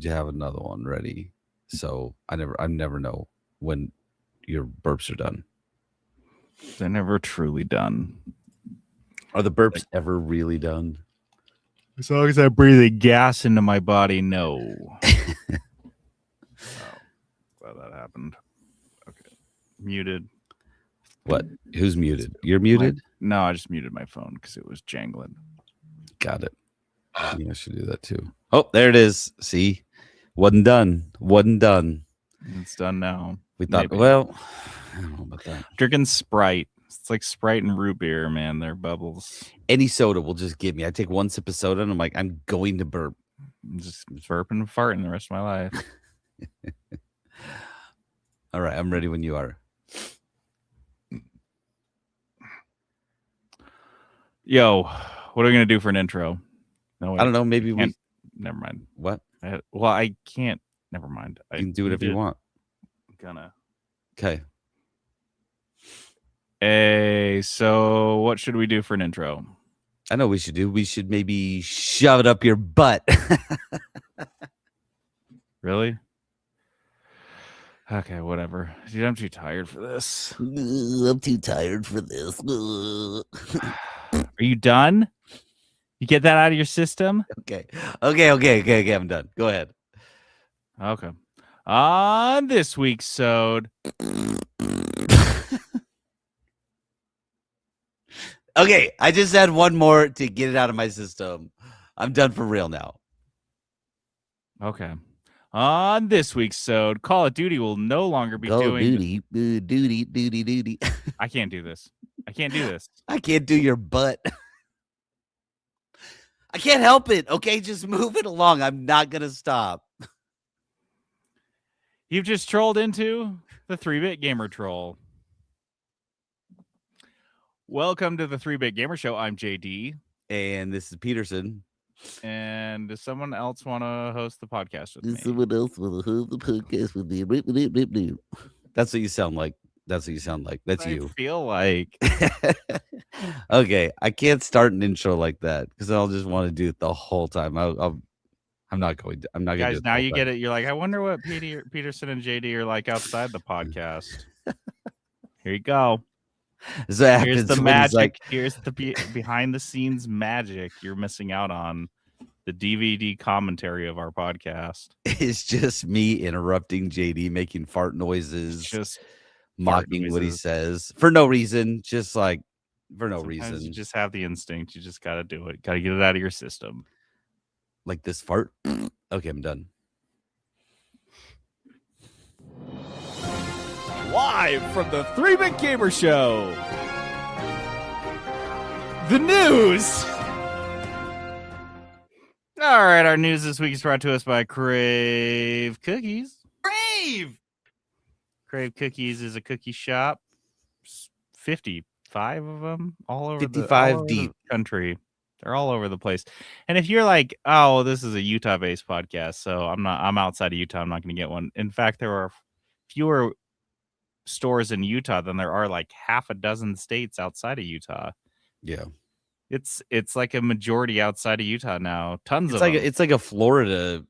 to have another one ready. So I never know when your burps are done. They're never truly done. Are the burps ever really done? As long as I'm breathing gas into my body, no. Glad that happened. Okay. Muted. What? Who's muted? You're muted? No, I just muted my phone because it was jangling. Got it. Yeah, I should do that too. Oh, there it is. See? Wasn't done. It's done now. We thought, well, I don't know about that. Drinking Sprite. It's like Sprite and root beer, man. They're bubbles. Any soda will just give me. I take one sip of soda and I'm like, I'm going to burp. I'm just burping and farting the rest of my life. All right, I'm ready when you are. Yo, what are we going to do for an intro? No, I don't know. Maybe we... Never mind. What? I can't. Never mind. You can do whatever you want. I'm gonna. Okay. Hey, so what should we do for an intro? I know we should do. We should maybe shove it up your butt. Really? Okay, whatever. Dude, I'm too tired for this. I'm too tired for this. Are you done? You get that out of your system? Okay. I'm done. Go ahead. Okay. On this week's sode. Okay, I just had one more to get it out of my system. I'm done for real now. Okay. On this week's sode, Call of Duty will no longer be doing... Duty. I can't do this. I can't do your butt. I can't help it. Okay, just move it along. I'm not going to stop. You've just trolled into the 3-Bit Gamer Troll. Welcome to the 3-Bit Gamer Show. I'm JD. And this is Peterson. And does someone else want to host the podcast with me? Someone else want to host the podcast with me? That's what you sound like. That's you. I feel like. Okay, I can't start an intro like that because I'll just want to do it the whole time. I'm not going to. I'm not going to. Guys, now you get it. You're like, I wonder what Peterson and JD are like outside the podcast. Here you go. So here's the magic. Like... Here's the behind the scenes magic you're missing out on. The DVD commentary of our podcast. It's just me interrupting JD, making fart noises, just mocking what he says for no reason. Just like for no reason. You just have the instinct. You just got to do it. Got to get it out of your system. Like this fart. Okay, I'm done. Live from the 3-Bit Gamer Show. The news. All right, our news this week is brought to us by Crave Cookies. Crave Cookies is a cookie shop. 55 of them all over 55 deep the country. They're all over the place. And if you're like, oh, this is a Utah-based podcast, so I'm outside of Utah, I'm not going to get one. In fact, there are fewer stores in Utah than there are like half a dozen states outside of Utah. Yeah. It's like a majority outside of Utah now. Tons of them. It's like a Florida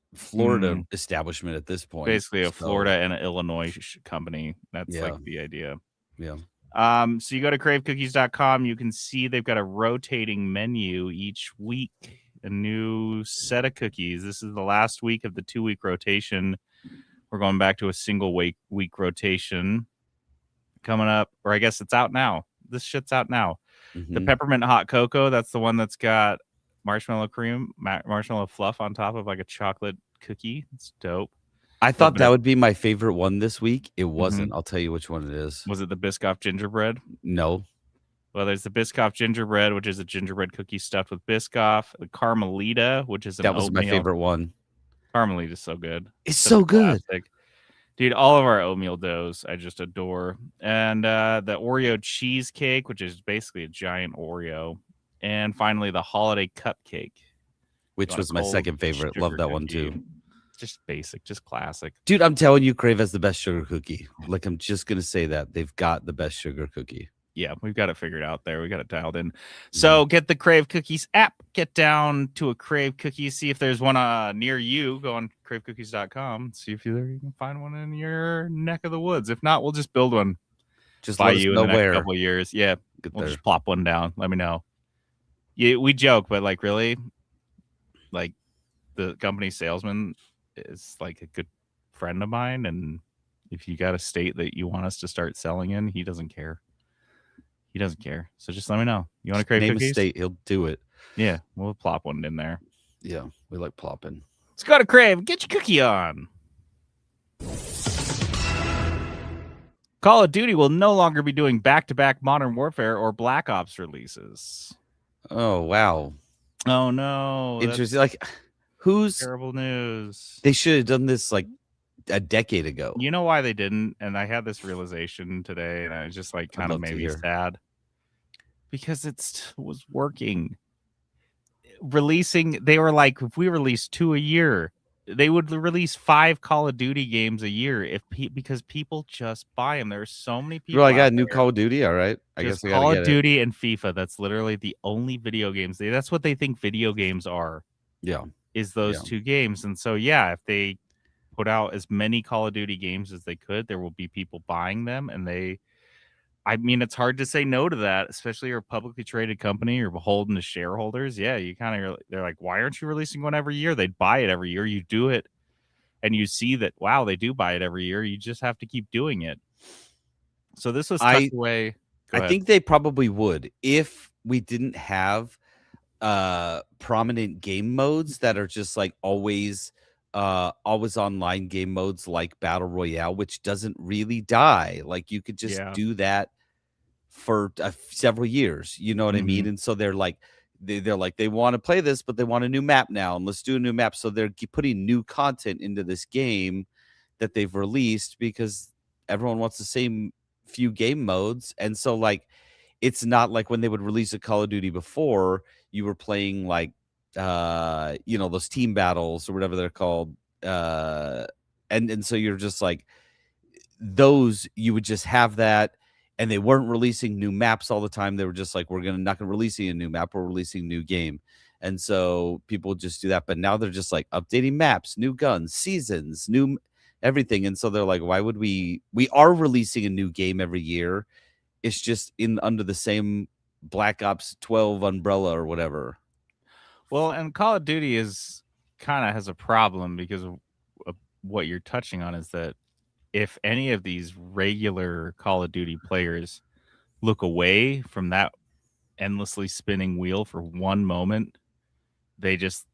establishment at this point. Basically a Florida and an Illinois company. That's like the idea. Yeah. So you go to cravecookies.com, you can see they've got a rotating menu each week, a new set of cookies. This is the last week of the 2-week rotation. We're going back to a single week rotation coming up, or I guess it's out now. This shit's out now. Mm-hmm. The peppermint hot cocoa, that's the one that's got marshmallow cream, marshmallow fluff on top of like a chocolate cookie. It's dope. I thought that would be my favorite one this week. It wasn't. Mm-hmm. I'll tell you which one it is. Was it the Biscoff gingerbread? No. Well, there's the Biscoff gingerbread, which is a gingerbread cookie stuffed with Biscoff. The Carmelita, which is that was my favorite one. Carmelita is so good. It's so good. Dude, all of our oatmeal doughs I just adore. And the Oreo cheesecake, which is basically a giant Oreo. And finally, the holiday cupcake. Which was my second favorite. Love that one, too. Just basic, just classic. Dude, I'm telling you, Crave has the best sugar cookie. Like, I'm just going to say that. They've got the best sugar cookie. Yeah, we've got it figured out there. We got it dialed in. So get the Crave Cookies app. Get down to a Crave Cookies. See if there's one near you. Go on cravecookies.com. See if you can find one in your neck of the woods. If not, we'll just build one Just by let us you in know the next where. couple of years. Yeah, Get we'll there. just plop one down. Let me know. Yeah, we joke, but like really, like the company salesman is like a good friend of mine, and if you got a state that you want us to start selling in, he doesn't care. He doesn't care. So just let me know. You want to crave Name cookies? a state, he'll do it. Yeah, we'll plop one in there. Yeah, we like plopping. Let's go to Crave. Get your cookie on. Call of Duty will no longer be doing back-to-back Modern Warfare or Black Ops releases. Oh, wow. Oh, no. Interesting. Like, who's... Terrible news. They should have done this, like, a decade ago. You know why they didn't? And I had this realization today, and I was just, like, kind of maybe sad. Because it was working. They were like, if we release 2 a year, they would release 5 Call of Duty games a year because people just buy them. There are so many people. Bro, I got a new Call of Duty. All right, I guess I gotta Call get of Duty and FIFA. That's literally the only video games. That's what they think video games are. Yeah, is those 2 games. And so yeah, if they put out as many Call of Duty games as they could, there will be people buying them, and I mean, it's hard to say no to that, especially you're a publicly traded company. You're beholden to shareholders. Yeah, you kind of, they're like, why aren't you releasing one every year? They'd buy it every year. You do it, and you see that, wow, they do buy it every year. You just have to keep doing it. So this was tucked away. I think they probably would if we didn't have prominent game modes that are just like always online game modes like Battle Royale, which doesn't really die. Like you could just do that for several years, you know what I mean? And so they're like they want to play this, but they want a new map now, and let's do a new map. So they're putting new content into this game that they've released because everyone wants the same few game modes. And so like it's not like when they would release a Call of Duty before, you were playing like those team battles or whatever they're called, and so you're just like those, you would just have that, and they weren't releasing new maps all the time. They were just like, we're not gonna releasing a new map, we're releasing a new game. And so people just do that, but now they're just like updating maps, new guns, seasons, new everything. And so they're like, why would we are releasing a new game every year, it's just under the same Black Ops 12 umbrella or whatever. Well, and Call of Duty has a problem because of what you're touching on, is that if any of these regular Call of Duty players look away from that endlessly spinning wheel for one moment, they just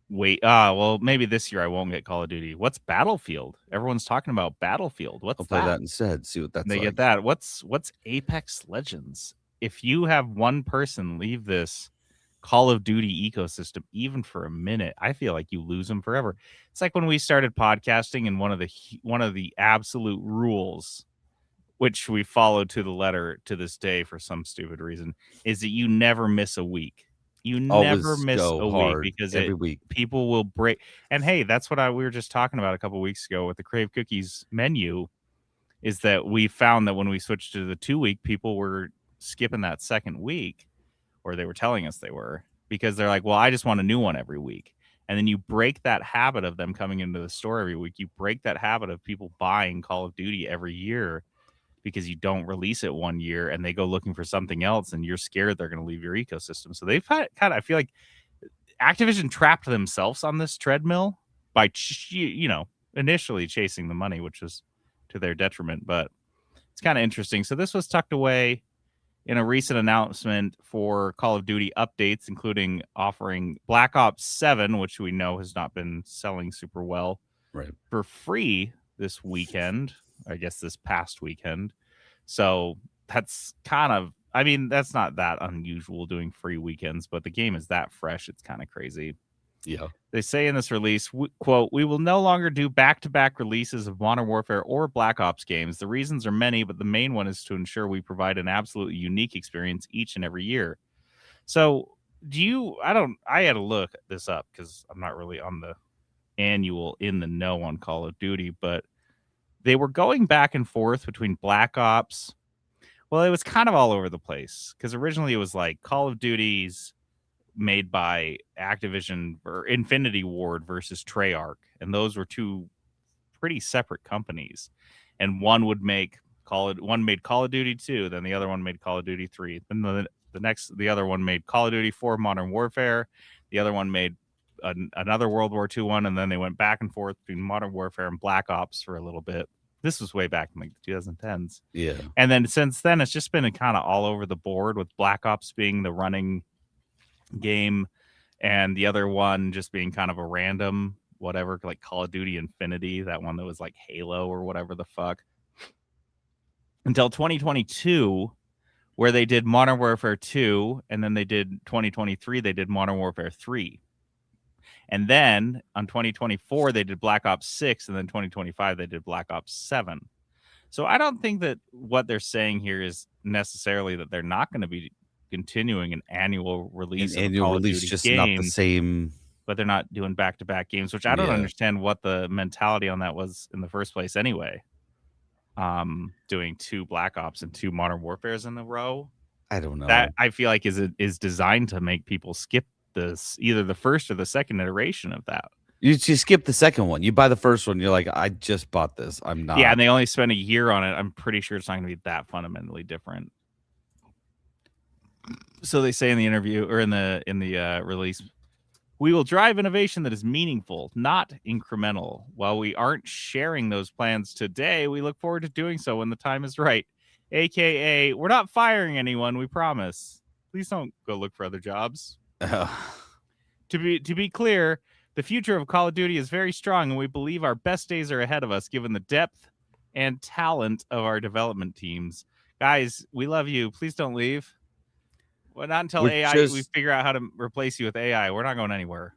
wait. Well, maybe this year I won't get Call of Duty. What's Battlefield? Everyone's talking about Battlefield. What's I'll play that instead. See what that's like. They get that. What's Apex Legends? If you have one person leave this Call of Duty ecosystem even for a minute, I feel like you lose them forever. It's like when we started podcasting, and one of the absolute rules, which we follow to the letter to this day for some stupid reason, is that you never miss a week. You never miss a week, because every week people will break. And hey, that's what we were just talking about a couple weeks ago with the Crave Cookies menu, is that we found that when we switched to the 2-week, people were skipping that second week, or they were telling us they were, because they're like, well, I just want a new one every week. And then you break that habit of them coming into the store every week. You break that habit of people buying Call of Duty every year because you don't release it one year and they go looking for something else, and you're scared they're going to leave your ecosystem. So they've I feel like Activision trapped themselves on this treadmill by, initially chasing the money, which was to their detriment. But it's kind of interesting. So this was tucked away in a recent announcement for Call of Duty updates, including offering Black Ops 7, which we know has not been selling super well, for free this weekend. I guess this past weekend. So that's that's not that unusual, doing free weekends, but the game is that fresh. It's kind of crazy. Yeah. They say in this release, quote, "We will no longer do back-to-back releases of Modern Warfare or Black Ops games. The reasons are many, but the main one is to ensure we provide an absolutely unique experience each and every year." So I had to look this up because I'm not really on the annual in the know on Call of Duty, but they were going back and forth between Black Ops, Well, it was kind of all over the place because originally it was like Call of Duty's made by Activision or Infinity Ward versus Treyarch, and those were two pretty separate companies. And one made Call of Duty 2, then the other one made Call of Duty 3. Then the other one made Call of Duty 4 Modern Warfare. The other one made another World War II one, and then they went back and forth between Modern Warfare and Black Ops for a little bit. This was way back in like the 2010s. Yeah. And then since then, it's just been kind of all over the board, with Black Ops being the running game and the other one just being kind of a random whatever, like Call of Duty Infinity, that one that was like Halo or whatever the fuck. Until 2022, where they did Modern Warfare 2, and then they did 2023, they did Modern Warfare 3. And then on 2024, they did Black Ops 6, and then 2025, they did Black Ops 7. So I don't think that what they're saying here is necessarily that they're not going to be continuing an annual release. An annual release, just not the same. But they're not doing back-to-back games, which I don't understand what the mentality on that was in the first place anyway. Doing 2 Black Ops and 2 Modern Warfares in a row. I don't know. That I feel like is designed to make people skip this, either the first or the second iteration of that. You skip the second one. You buy the first one, you're like, I just bought this. I'm not. Yeah, and they only spent a year on it. I'm pretty sure it's not going to be that fundamentally different. So they say in the interview or in the release, we will drive innovation that is meaningful, not incremental. While we aren't sharing those plans today, we look forward to doing so when the time is right. AKA, we're not firing anyone, we promise. Please don't go look for other jobs. To be clear, the future of Call of Duty is very strong, and we believe our best days are ahead of us, given the depth and talent of our development teams. Guys, we love you. Please don't leave. Well, not until we figure out how to replace you with AI. We're not going anywhere.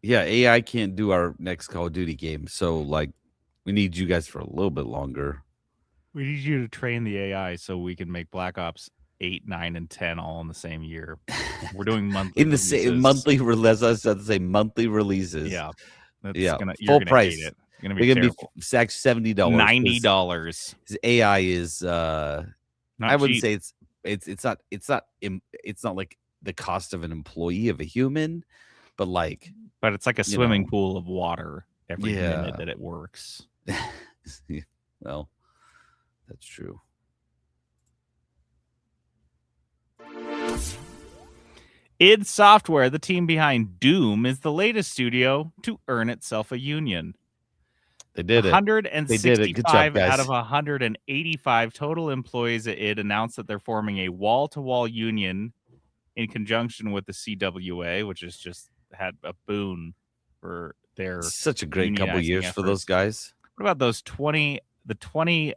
Yeah, AI can't do our next Call of Duty game. So, like, we need you guys for a little bit longer. We need you to train the AI so we can make Black Ops 8, 9, and 10 all in the same year. We're doing monthly in the same monthly release. I said to say monthly releases. Yeah, full price. It's gonna be terrible. $70, $90. His AI is. I wouldn't cheap. say it's not like the cost of an employee of a human, but it's like a swimming pool of water every minute that it works. Well, that's true. id Software, the team behind Doom, is the latest studio to earn itself a union. They did it. 165 out of 185 total employees at id announced that they're forming a wall-to-wall union in conjunction with the CWA, which has just had a boon for their such a great couple years efforts. For those guys. What about those 20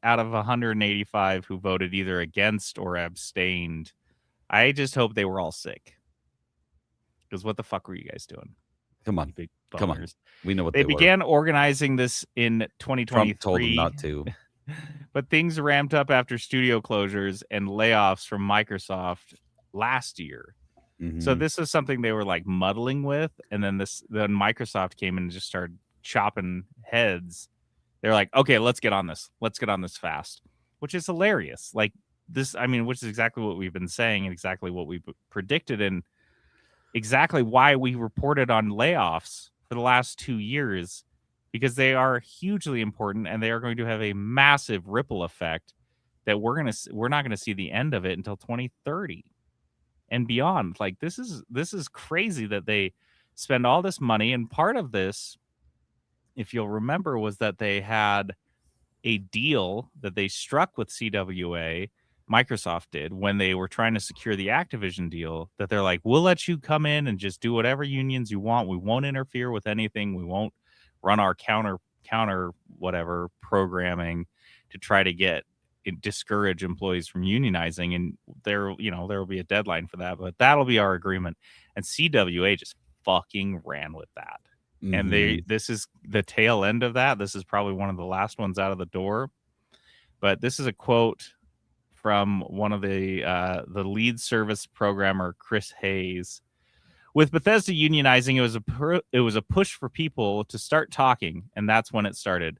out of 185 who voted either against or abstained? I just hope they were all sick. Because what the fuck were you guys doing? Come on. We know what they began organizing this in 2023. Trump told them not to. But things ramped up after studio closures and layoffs from Microsoft last year. Mm-hmm. So this is something they were like muddling with, and then Microsoft came in and just started chopping heads. They're like, okay, let's get on this. Let's get on this fast, which is hilarious. Like this, I mean, which is exactly what we've been saying and exactly what we predicted and exactly why we reported on layoffs for the last 2 years, because they are hugely important and they are going to have a massive ripple effect that we're not going to see the end of it until 2030 and beyond. Like this is crazy that they spend all this money, and part of this, if you'll remember, was that they had a deal that they struck with CWA. Microsoft did when they were trying to secure the Activision deal, that they're like, we'll let you come in and just do whatever unions you want. We won't interfere with anything. We won't run our counter whatever programming to try to discourage employees from unionizing. And there will be a deadline for that, but that'll be our agreement. And CWA just fucking ran with that. Mm-hmm. And this is the tail end of that. This is probably one of the last ones out of the door. But this is a quote from one of the lead service programmer, Chris Hayes. With Bethesda unionizing, it was a push for people to start talking, and that's when it started.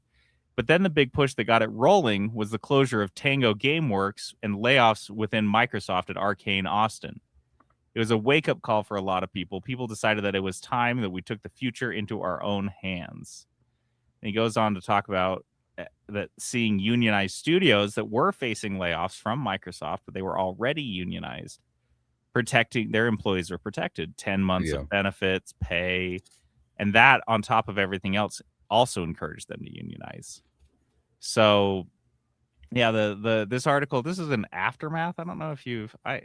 But then the big push that got it rolling was the closure of Tango Gameworks and layoffs within Microsoft at Arcane Austin. It was a wake-up call for a lot of people. People decided that it was time that we took the future into our own hands. And he goes on to talk about that seeing unionized studios that were facing layoffs from Microsoft, but they were already unionized, protecting their employees were protected, 10 months of benefits, pay, and that on top of everything else also encouraged them to unionize. So yeah, this article, this is an Aftermath. I don't know if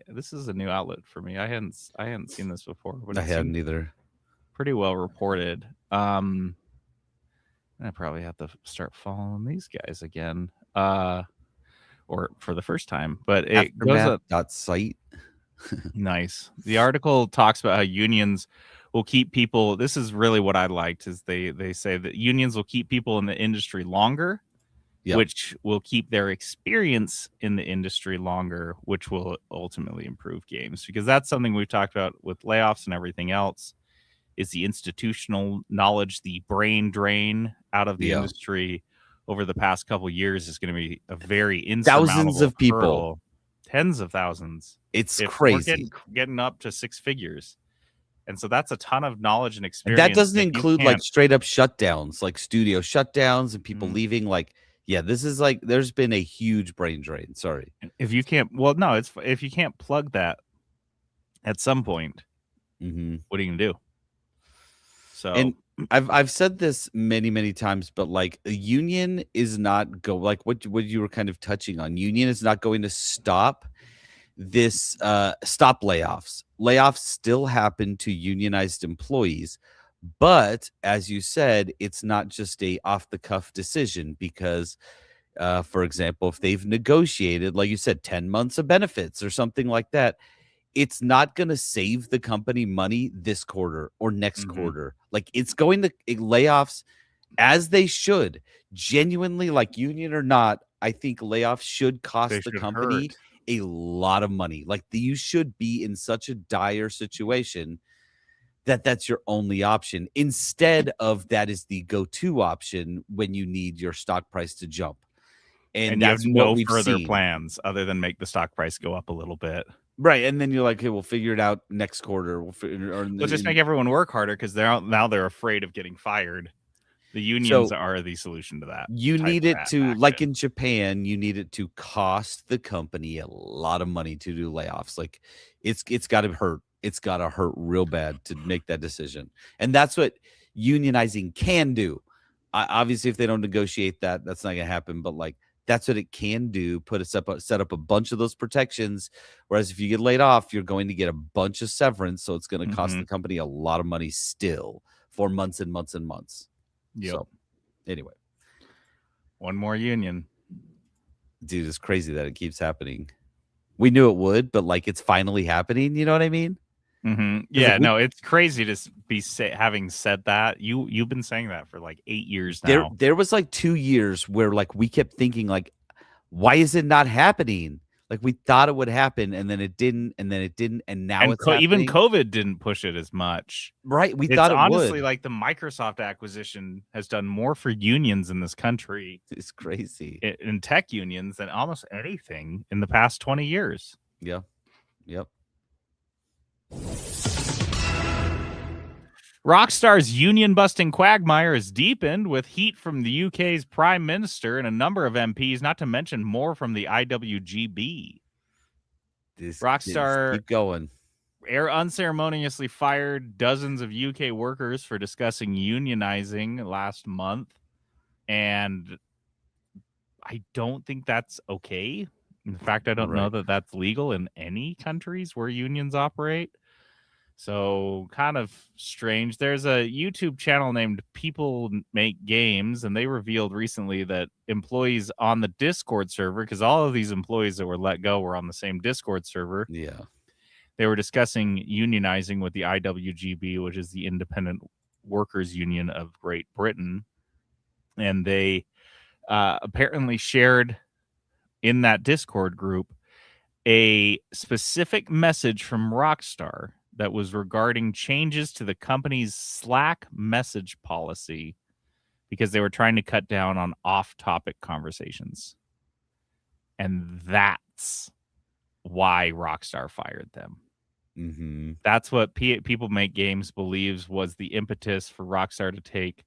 this is a new outlet for me. I hadn't seen this before, but I hadn't either. Pretty well reported. I probably have to start following these guys again, or for the first time. But it goes up .site. Nice. The article talks about how unions will keep people. This is really what I liked is they say that unions will keep people in the industry longer, which will keep their experience in the industry longer, which will ultimately improve games. Because that's something we've talked about with layoffs and everything else, is the institutional knowledge, the brain drain out of the industry over the past couple of years is going to be a very insurmountable thousands of people, hurdle. Tens of thousands. It's crazy. We're getting up to 6 figures. And so that's a ton of knowledge and experience. And that doesn't include like straight up shutdowns, like studio shutdowns and people leaving. Like, yeah, this is like, there's been a huge brain drain. Sorry. If you can't, well, no, it's if you can't plug that at some point, what are you gonna do? So, and I've said this many times, but like a union is not like what you were kind of touching on. Union is not going to stop this stop layoffs. Layoffs still happen to unionized employees, but as you said, it's not just a off the cuff decision because for example, if they've negotiated, like you said, 10 months of benefits or something like that, it's not going to save the company money this quarter or next quarter. Like it's going to layoffs as they should. Genuinely, like union or not, I think layoffs should cost the company a lot of money. Like you should be in such a dire situation that that's your only option instead of that is the go-to option when you need your stock price to jump. And that's you have no further plans other than make the stock price go up a little bit. Right, and then you're like, "Hey, we'll figure it out next quarter." We'll just make everyone work harder because they're afraid of getting fired. The unions are the solution to that. You need it to, like in Japan, you need it to cost the company a lot of money to do layoffs. Like it's got to hurt. It's got to hurt real bad to make that decision, and that's what unionizing can do. Obviously, if they don't negotiate that, that's not gonna happen. But like. That's what it can do. Set up a bunch of those protections. Whereas if you get laid off, you're going to get a bunch of severance. So it's going to cost the company a lot of money still for months and months and months. Yep. So anyway, one more union. Dude, it's crazy that it keeps happening. We knew it would, but like it's finally happening. You know what I mean? Yeah, no, it's crazy to be having said that. You've been saying that for like 8 years now. There was like 2 years where like we kept thinking like, why is it not happening? Like we thought it would happen, and then it didn't, and then it didn't, and now it's even COVID didn't push it as much. Right? We thought it honestly would. Like the Microsoft acquisition has done more for unions in this country. It's crazy in tech unions than almost anything in the past 20 years. Yeah. Yep. Rockstar's union-busting quagmire is deepened with heat from the UK's Prime Minister and a number of MPs, not to mention more from the IWGB. Rockstar keep going. Unceremoniously fired dozens of UK workers for discussing unionizing last month, and I don't think that's okay. In fact, I don't know that that's legal in any countries where unions operate. So kind of strange. There's a YouTube channel named People Make Games, and they revealed recently that employees on the Discord server, because all of these employees that were let go were on the same Discord server. Yeah. They were discussing unionizing with the IWGB, which is the Independent Workers Union of Great Britain. And they apparently shared in that Discord group a specific message from Rockstar that was regarding changes to the company's Slack message policy because they were trying to cut down on off-topic conversations. And that's why Rockstar fired them. Mm-hmm. That's what People Make Games believes was the impetus for Rockstar to take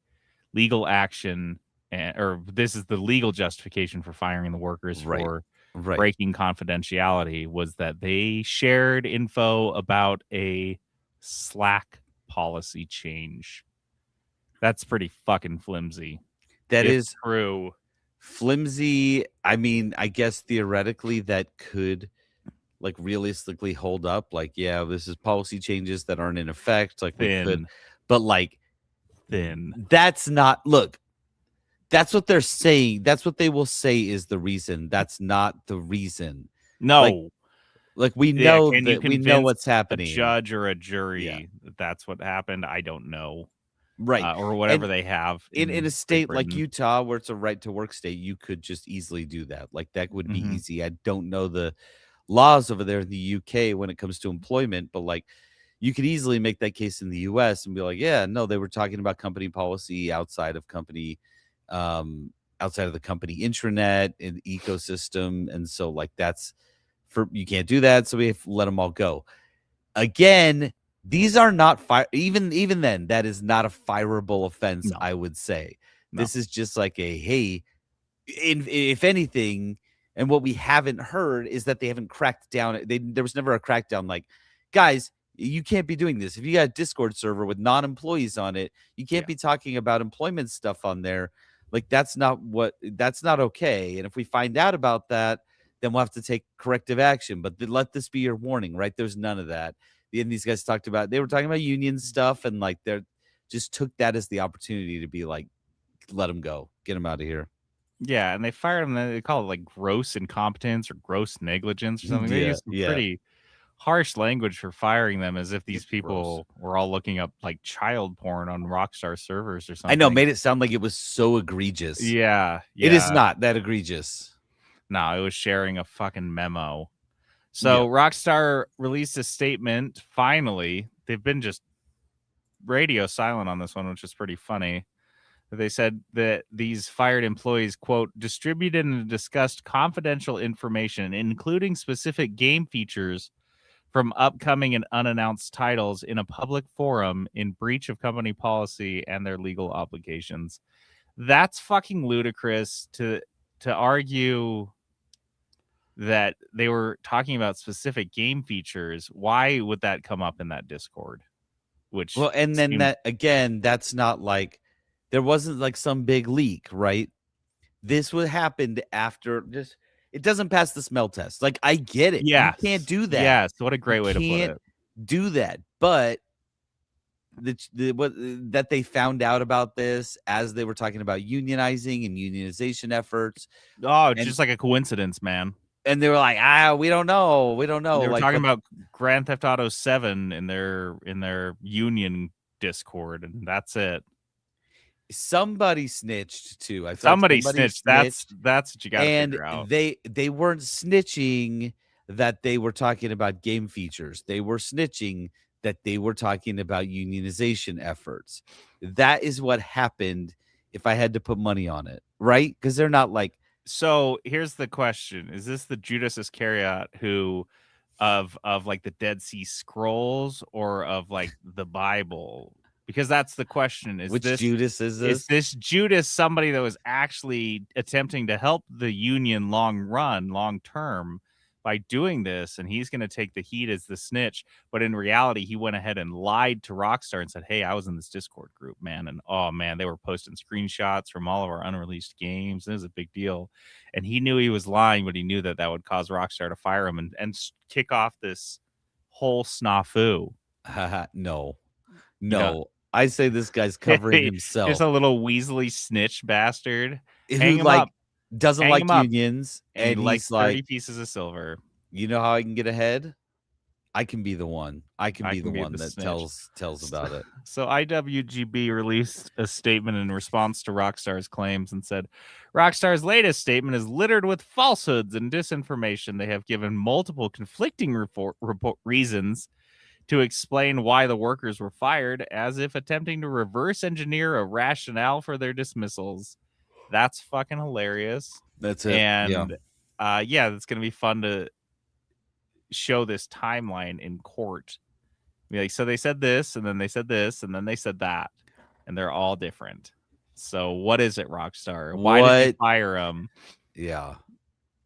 legal action, or this is the legal justification for firing the workers for breaking confidentiality, was that they shared info about a Slack policy change. That's pretty fucking flimsy. That is true. Flimsy. I mean, I guess theoretically that could like realistically hold up. Like, yeah, this is policy changes that aren't in effect. Like, we could, but like, that's not, look, that's what they're saying. That's what they will say is the reason. That's not the reason. No. Like we know that we know what's happening. A judge or a jury that's what happened. I don't know. Right. Or whatever they have. In a state like Utah, where it's a right to work state, you could just easily do that. Like that would be easy. I don't know the laws over there in the UK when it comes to employment, but like you could easily make that case in the US and be like, yeah, no, they were talking about company policy outside of company, outside of the company intranet and ecosystem. And so like that's you can't do that. So we have to let them all go. Again, these are not even then, that is not a fireable offense, no. I would say. No. This is just like a, hey, if anything, and what we haven't heard is that they haven't cracked down. There was never a crackdown like, guys, you can't be doing this. If you got a Discord server with non-employees on it, you can't be talking about employment stuff on there. Like that's not okay. And if we find out about that, then we'll have to take corrective action. But let this be your warning, right? There's none of that. And these guys they were talking about union stuff, and like they're just took that as the opportunity to be like, let them go, get them out of here. Yeah, and they fired him. They call it like gross incompetence or gross negligence or something. They used some pretty harsh language for firing them, as if these people were all looking up like child porn on Rockstar servers or something. I know, made it sound like it was so egregious. Yeah. It is not that egregious. No, it was sharing a fucking memo. So Rockstar released a statement. Finally, they've been just radio silent on this one, which is pretty funny. They said that these fired employees, quote, distributed and discussed confidential information, including specific game features from upcoming and unannounced titles in a public forum in breach of company policy and their legal obligations. That's fucking ludicrous to argue that they were talking about specific game features. Why would that come up in that Discord? And then that again, that's not like there wasn't like some big leak, right? This would happen after just it doesn't pass the smell test. Like I get it. Yeah, you can't do that. Yes, what a great way to put it. Do that, but that they found out about this as they were talking about unionizing and unionization efforts. Oh, just like a coincidence, man. And they were like, we don't know. We don't know. They were talking about Grand Theft Auto 7 in their union Discord, and that's it. Somebody snitched too. Somebody snitched. That's what you got to figure out. And they weren't snitching that they were talking about game features. They were snitching that they were talking about unionization efforts. That is what happened if I had to put money on it, right? Because they're not like. So here's the question: is this the Judas Iscariot who, of like the Dead Sea Scrolls, or of like the Bible? Because that's the question. Which Judas is this? Is this Judas somebody that was actually attempting to help the union long term by doing this, and he's going to take the heat as the snitch, but in reality he went ahead and lied to Rockstar and said, hey, I was in this Discord group, man, and oh man, they were posting screenshots from all of our unreleased games. It was a big deal, and he knew he was lying, but he knew that would cause Rockstar to fire him and kick off this whole snafu. No, I say this guy's covering himself. Just a little Weasley snitch bastard who like doesn't like unions, and he likes 30 pieces of silver. You know how I can get ahead? I can be the one. I can be the one that tells about it. So IWGB released a statement in response to Rockstar's claims and said, Rockstar's latest statement is littered with falsehoods and disinformation. They have given multiple conflicting reasons to explain why the workers were fired, as if attempting to reverse engineer a rationale for their dismissals. That's fucking hilarious. That's it. Yeah. And it's going to be fun to show this timeline in court. Be like, so they said this, and then they said this, and then they said that, and they're all different. So what is it, Rockstar? Why did they fire them? Yeah.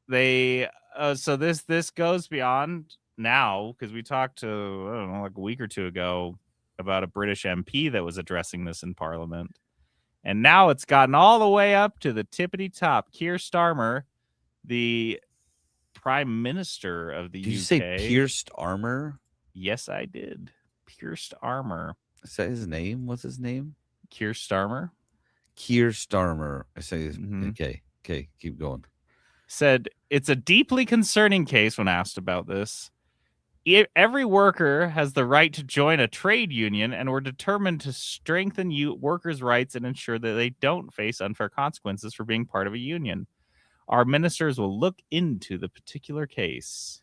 They so this goes beyond now, because we talked to, I don't know, like a week or two ago about a British MP that was addressing this in Parliament. And now it's gotten all the way up to the tippity top. Keir Starmer, the Prime Minister of the UK. Did you say pierced armor? Yes, I did. Pierced armor. Is that his name? What's his name? Keir Starmer. Keir Starmer. I say, okay, keep going. Said it's a deeply concerning case when asked about this. Every worker has the right to join a trade union, and we're determined to strengthen workers' rights and ensure that they don't face unfair consequences for being part of a union. Our ministers will look into the particular case,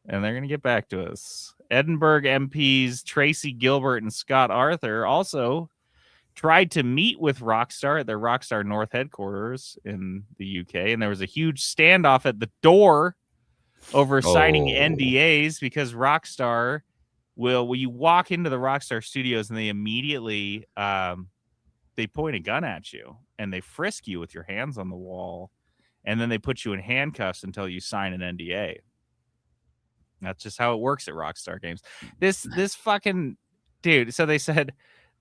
and they're going to get back to us. Edinburgh MPs Tracy Gilbert and Scott Arthur also tried to meet with Rockstar at their Rockstar North headquarters in the UK, and there was a huge standoff at the door over signing NDAs, because Rockstar will you walk into the Rockstar studios and they immediately they point a gun at you and they frisk you with your hands on the wall, and then they put you in handcuffs until you sign an NDA. That's just how it works at Rockstar Games. This fucking dude. So they said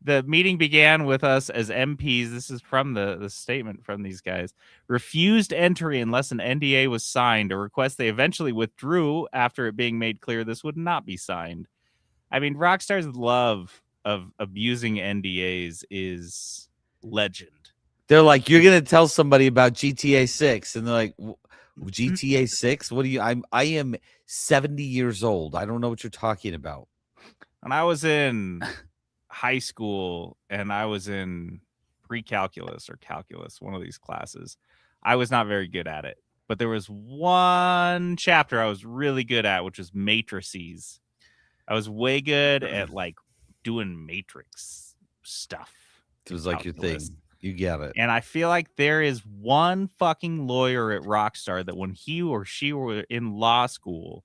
the meeting began with us as MPs. This is from the statement from these guys. Refused entry unless an NDA was signed, a request they eventually withdrew after it being made clear this would not be signed. I mean, Rockstar's love of abusing NDAs is legend. They're like, you're going to tell somebody about GTA 6. And they're like, GTA 6? What do you, I am 70 years old. I don't know what you're talking about. And I was in high school, and I was in pre-calculus or calculus, one of these classes. I was not very good at it, but there was one chapter I was really good at, which was matrices. I was way good at like doing matrix stuff. It was like your thing. You get it. And I feel like there is one fucking lawyer at Rockstar that when he or she were in law school,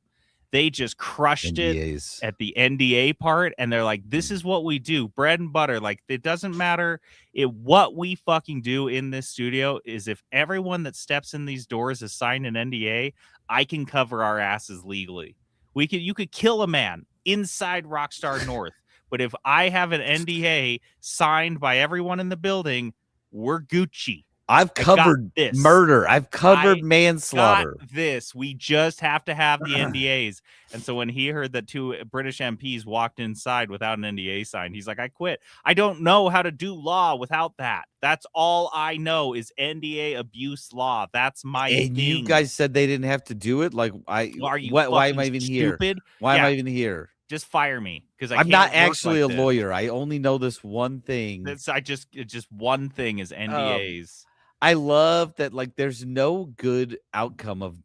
they just crushed NDAs. it at the NDA part. And they're like, this is what we do. Bread and butter. Like, it doesn't matter. What we fucking do in this studio is if everyone that steps in these doors has signed an NDA, I can cover our asses legally. You could kill a man inside Rockstar North. But if I have an NDA signed by everyone in the building, we're Gucci. I've covered murder. I've covered manslaughter. This. We just have to have the NDAs. And so when he heard that two British MPs walked inside without an NDA signed, he's like, I quit. I don't know how to do law without that. That's all I know is NDA abuse law. That's my thing. And you guys said they didn't have to do it? Like, why am I even stupid? Here? Why am I even here? Just fire me, because I'm not actually a lawyer. I only know this one thing. It's just one thing is NDAs. I love that, like, there's no good outcome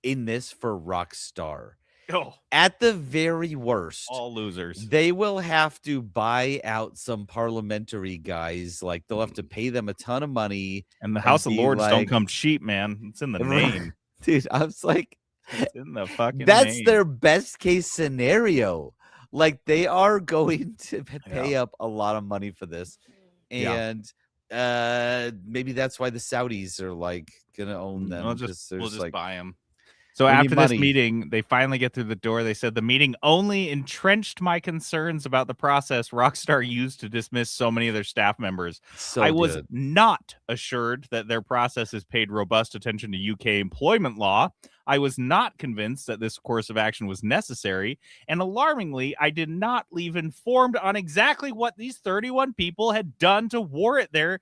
in this for Rockstar. Oh. At the very worst, all losers. They will have to buy out some parliamentary guys. Like, they'll have to pay them a ton of money. And the House of Lords don't come cheap, man. It's in the name. Dude, I was like, it's in the fucking that's name. Their best case scenario. Like, they are going to pay up a lot of money for this. And maybe that's why the Saudis are like gonna own them. We'll just like, buy them. So after this meeting, they finally get through the door. They said the meeting only entrenched my concerns about the process Rockstar used to dismiss so many of their staff members. I was not assured that their processes paid robust attention to UK employment law. I was not convinced that this course of action was necessary. And alarmingly, I did not leave informed on exactly what these 31 people had done to warrant their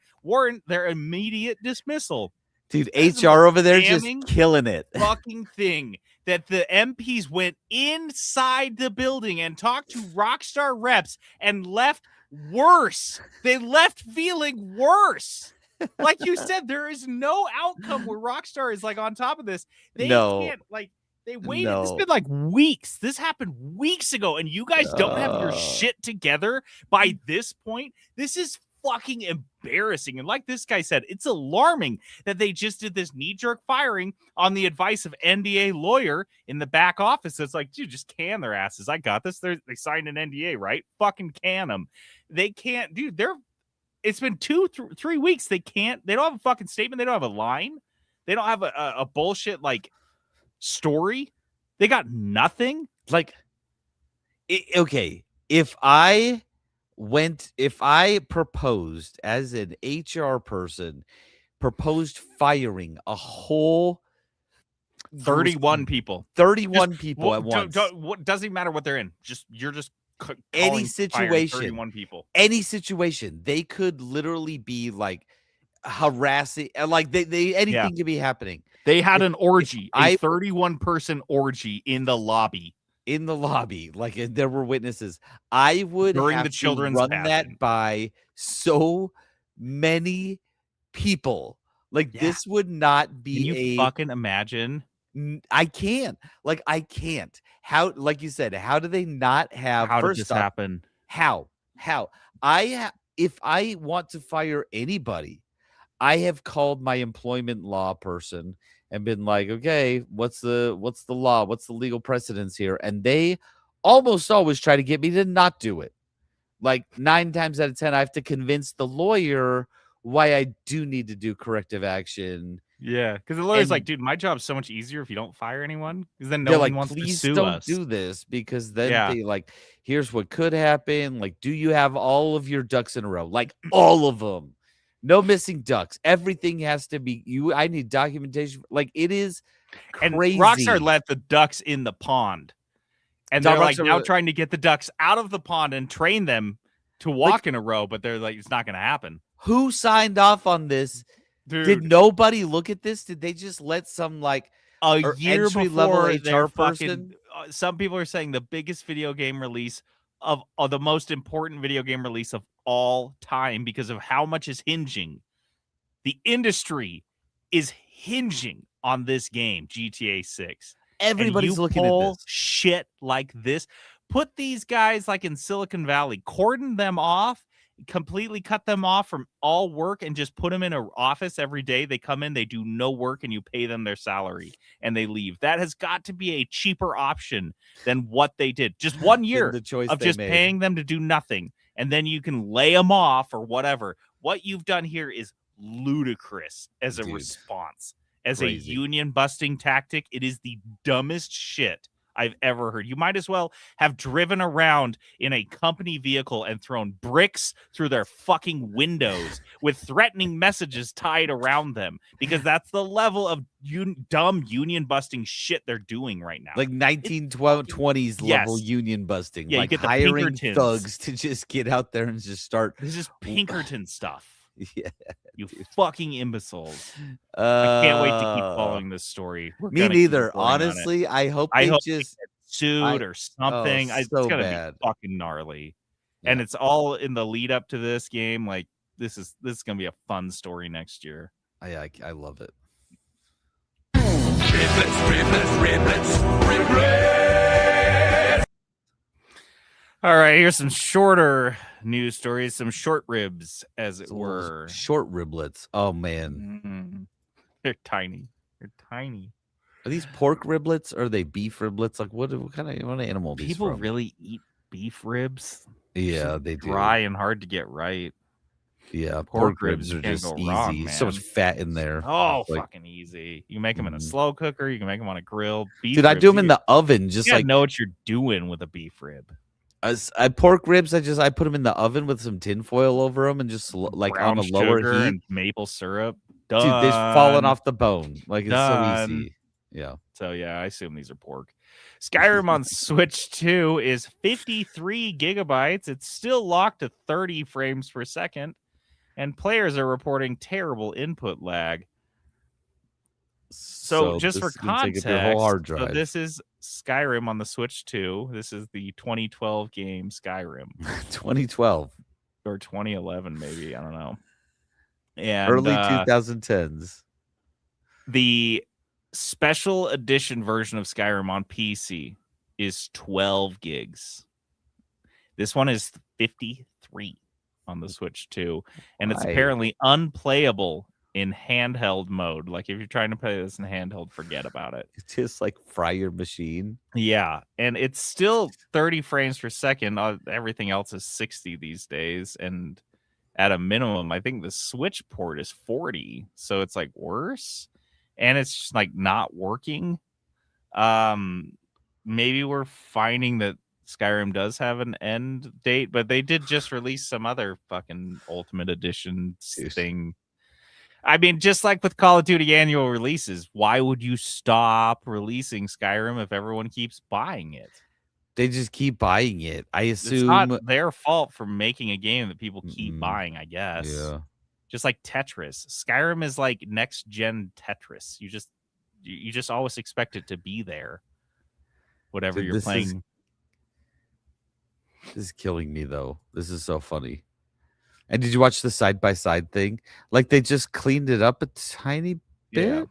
immediate dismissal. Dude, HR over there just killing it. Fucking thing that the MPs went inside the building and talked to Rockstar reps and left worse. They left feeling worse. Like you said, there is no outcome where Rockstar is like on top of this. They can't, like, They waited. This has No. been like weeks. This happened weeks ago, and you guys don't have your shit together by this point. This is fucking embarrassing. And like this guy said, it's alarming that they just did this knee-jerk firing on the advice of NDA lawyer in the back office. It's like, dude, just can their asses. I got this. They signed an NDA, right? Fucking can them. They can't, dude. It's been 3 weeks. They don't have a fucking statement. They don't have a line. They don't have a bullshit like story. They got nothing. Like, okay, if I proposed as an HR person, proposed firing a whole 31 people 31 people at once, doesn't matter what they're in. You're just any situation, 31 people, any situation, they could literally be like harassing, like they anything could be happening. They had an orgy, a 31-person orgy in the lobby. Like there were witnesses. I would during have the to children's run passion. that by so many people. Like this would not be. Can you fucking imagine? I can't. Like I can't. How? Like you said, how do they not have? How first did this off, happen? How? If I want to fire anybody, I have called my employment law person and been like, okay, what's the law? What's the legal precedence here? And they almost always try to get me to not do it. Like 9 times out of 10, I have to convince the lawyer why I do need to do corrective action. Yeah, because the lawyer's like, dude, my job's so much easier if you don't fire anyone. Because then no they're one like, wants to please sue don't us. do this, because then they like, here's what could happen. Like, do you have all of your ducks in a row? Like all of them. No missing ducks. Everything has to be you. I need documentation. Like it is crazy. And Rockstar let the ducks in the pond, and they're like now trying to get the ducks out of the pond and train them to walk in a row. But they're like, it's not going to happen. Who signed off on this? Dude. Did nobody look at this? Did they just let some like a year before HR person? Some people are saying the biggest video game release of the most important video game release of all time because of how much is hinging. The industry is hinging on this game, GTA 6. Everybody's looking at this shit like this. Put these guys like in Silicon Valley, cordon them off, completely cut them off from all work, and just put them in an office every day. They come in, they do no work, and you pay them their salary and they leave. That has got to be a cheaper option than what they did. Just 1 year of just paying them to do nothing, and then you can lay them off or whatever. What you've done here is ludicrous as a response, as a union busting tactic. It is the dumbest shit I've ever heard. You might as well have driven around in a company vehicle and thrown bricks through their fucking windows with threatening messages tied around them, because that's the level of dumb union busting shit they're doing right now. Like 1920s level union busting. Yeah, like you get hiring thugs to just get out there and just start. This is Pinkerton stuff. Yeah, you fucking imbeciles. I can't wait to keep following this story. Me neither. Honestly, I hope they just get sued or something. It's gonna be fucking gnarly. Yeah. And it's all in the lead up to this game. Like this is gonna be a fun story next year. I love it. All right, here's some shorter news stories, some short ribs, as it were. Short riblets. Oh man, they're tiny. They're tiny. Are these pork riblets or are they beef riblets? Like what kind of animal? Are these people from? Really eat beef ribs? Yeah, they do. Dry and hard to get right. Yeah, pork ribs are just easy. Wrong, so much fat in there. Oh, fucking easy. You can make them in a slow cooker. You can make them on a grill. Beef Dude, I do them in the oven. Just like know what you're doing with a beef rib. Pork ribs, I put them in the oven with some tin foil over them and just like brown on a lower heat. And maple syrup. Dude, they're falling off the bone. Like it's so easy. Yeah. So yeah, I assume these are pork. Skyrim on Switch 2 is 53 gigabytes. It's still locked to 30 frames per second, and players are reporting terrible input lag. So just for context, your whole hard drive. So this is Skyrim on the Switch 2. This is the 2012 game Skyrim. 2012 or 2011, maybe, I don't know. And early 2010s. The special edition version of Skyrim on PC is 12 gigs. This one is 53 on the Switch too, and it's Why? apparently unplayable in handheld mode. Like if you're trying to play this in handheld, forget about it. Just like fry your machine. Yeah, and it's still 30 frames per second. Everything else is 60 these days, and at a minimum, I think the Switch port is 40, so it's like worse, and it's just like not working. Maybe we're finding that Skyrim does have an end date, but they did just release some other fucking Ultimate Edition thing. I mean, just like with Call of Duty annual releases, why would you stop releasing Skyrim if everyone keeps buying it? They just keep buying it. I assume it's not their fault for making a game that people keep buying, I guess. Yeah. Just like Tetris. Skyrim is like next gen Tetris. You just always expect it to be there. Whatever you're playing. This is killing me though. This is so funny. And did you watch the side by side thing? Like they just cleaned it up a tiny bit. Yeah.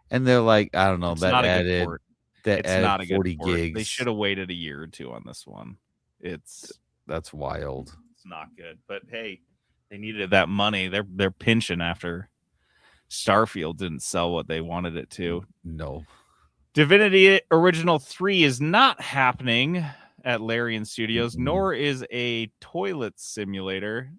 And they're like, I don't know, It's that not added a good port. that It's added not a 40 good port. gigs. They should have waited a year or two on this one. That's wild. It's not good. But hey, they needed that money. They're pinching after Starfield didn't sell what they wanted it to. No. Divinity Original 3 is not happening at Larian Studios, nor is a toilet simulator.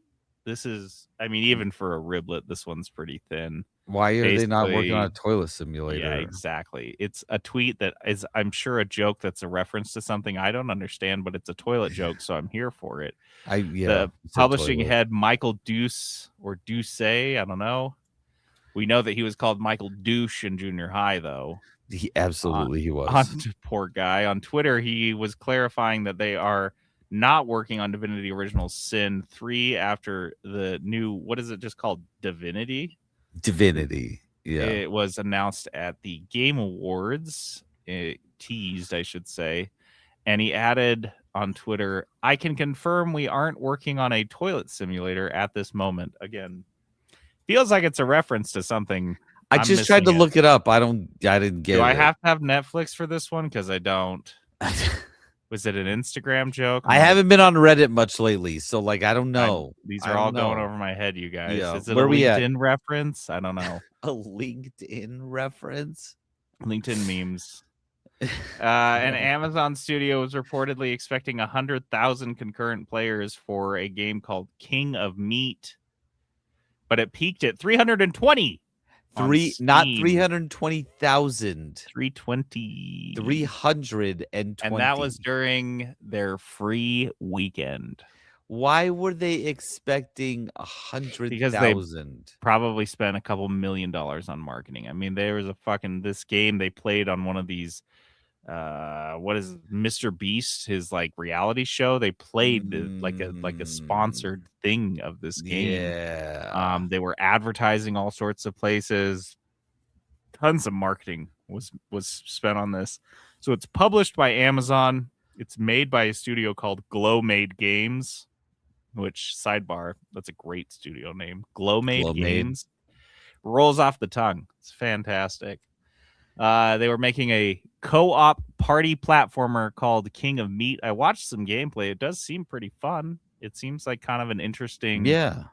This is, I mean, even for a riblet, this one's pretty thin. Why are they not working on a toilet simulator? Yeah, exactly. It's a tweet that is, I'm sure, a joke that's a reference to something I don't understand, but it's a toilet joke, so I'm here for it. The publishing head, Michael Deuce, or Douce, I don't know. We know that he was called Michael Douche in junior high, though. He was. Poor guy. On Twitter, he was clarifying that they are not working on Divinity Original Sin 3 after the new, what is it just called? Divinity. Yeah. It was announced at the Game Awards, teased, I should say. And he added on Twitter, I can confirm we aren't working on a toilet simulator at this moment. Again, feels like it's a reference to something. I just tried to look it up. I didn't get it. Do I have to have Netflix for this one? Because I don't. Was it an Instagram joke? I haven't been on Reddit much lately, so like I don't know. These are all going over my head, you guys. Yeah. Is it a LinkedIn reference? I don't know. A LinkedIn reference? LinkedIn memes. An Amazon studio is reportedly expecting 100,000 concurrent players for a game called King of Meat, but it peaked at 320. Not 320,000. 320. 320. And that was during their free weekend. Why were they expecting 100,000? Because they probably spent a couple $1 million on marketing. I mean, there was this game they played on one of these what is it, Mr. Beast, his like reality show. They played like a sponsored thing of this game. Yeah. They were advertising all sorts of places. Tons of marketing was spent on this. So it's published by Amazon. It's made by a studio called Glow Made Games, which, sidebar, that's a great studio name. Glow Made Games. Rolls off the tongue. It's fantastic. They were making a co-op party platformer called King of Meat. I watched some gameplay. It does seem pretty fun. It seems like kind of an interesting. Yeah,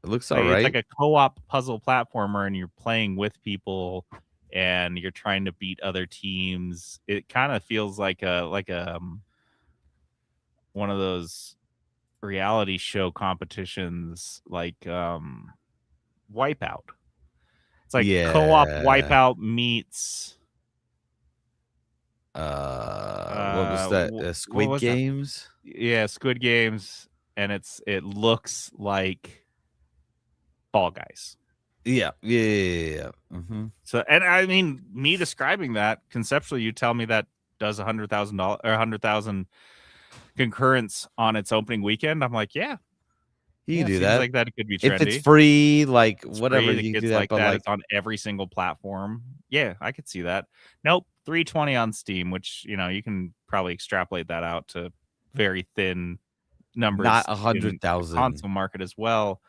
it looks all right. It's like a co-op puzzle platformer, and you're playing with people, and you're trying to beat other teams. It kind of feels like a one of those reality show competitions, like Wipeout. It's like co-op Wipeout meets. What was that? Squid Games? Yeah, Squid Games, and it looks like Fall Guys. Yeah. Mm-hmm. So, and I mean, me describing that conceptually, you tell me that does $100,000 or 100,000 concurrence on its opening weekend. I'm like, yeah. You can do that. Like that, it could be trendy. If it's free, like whatever, you can do that. Like but that, like it's on every single platform. Yeah, I could see that. Nope, 320 on Steam, which you can probably extrapolate that out to very thin numbers. Not 100,000 console market as well.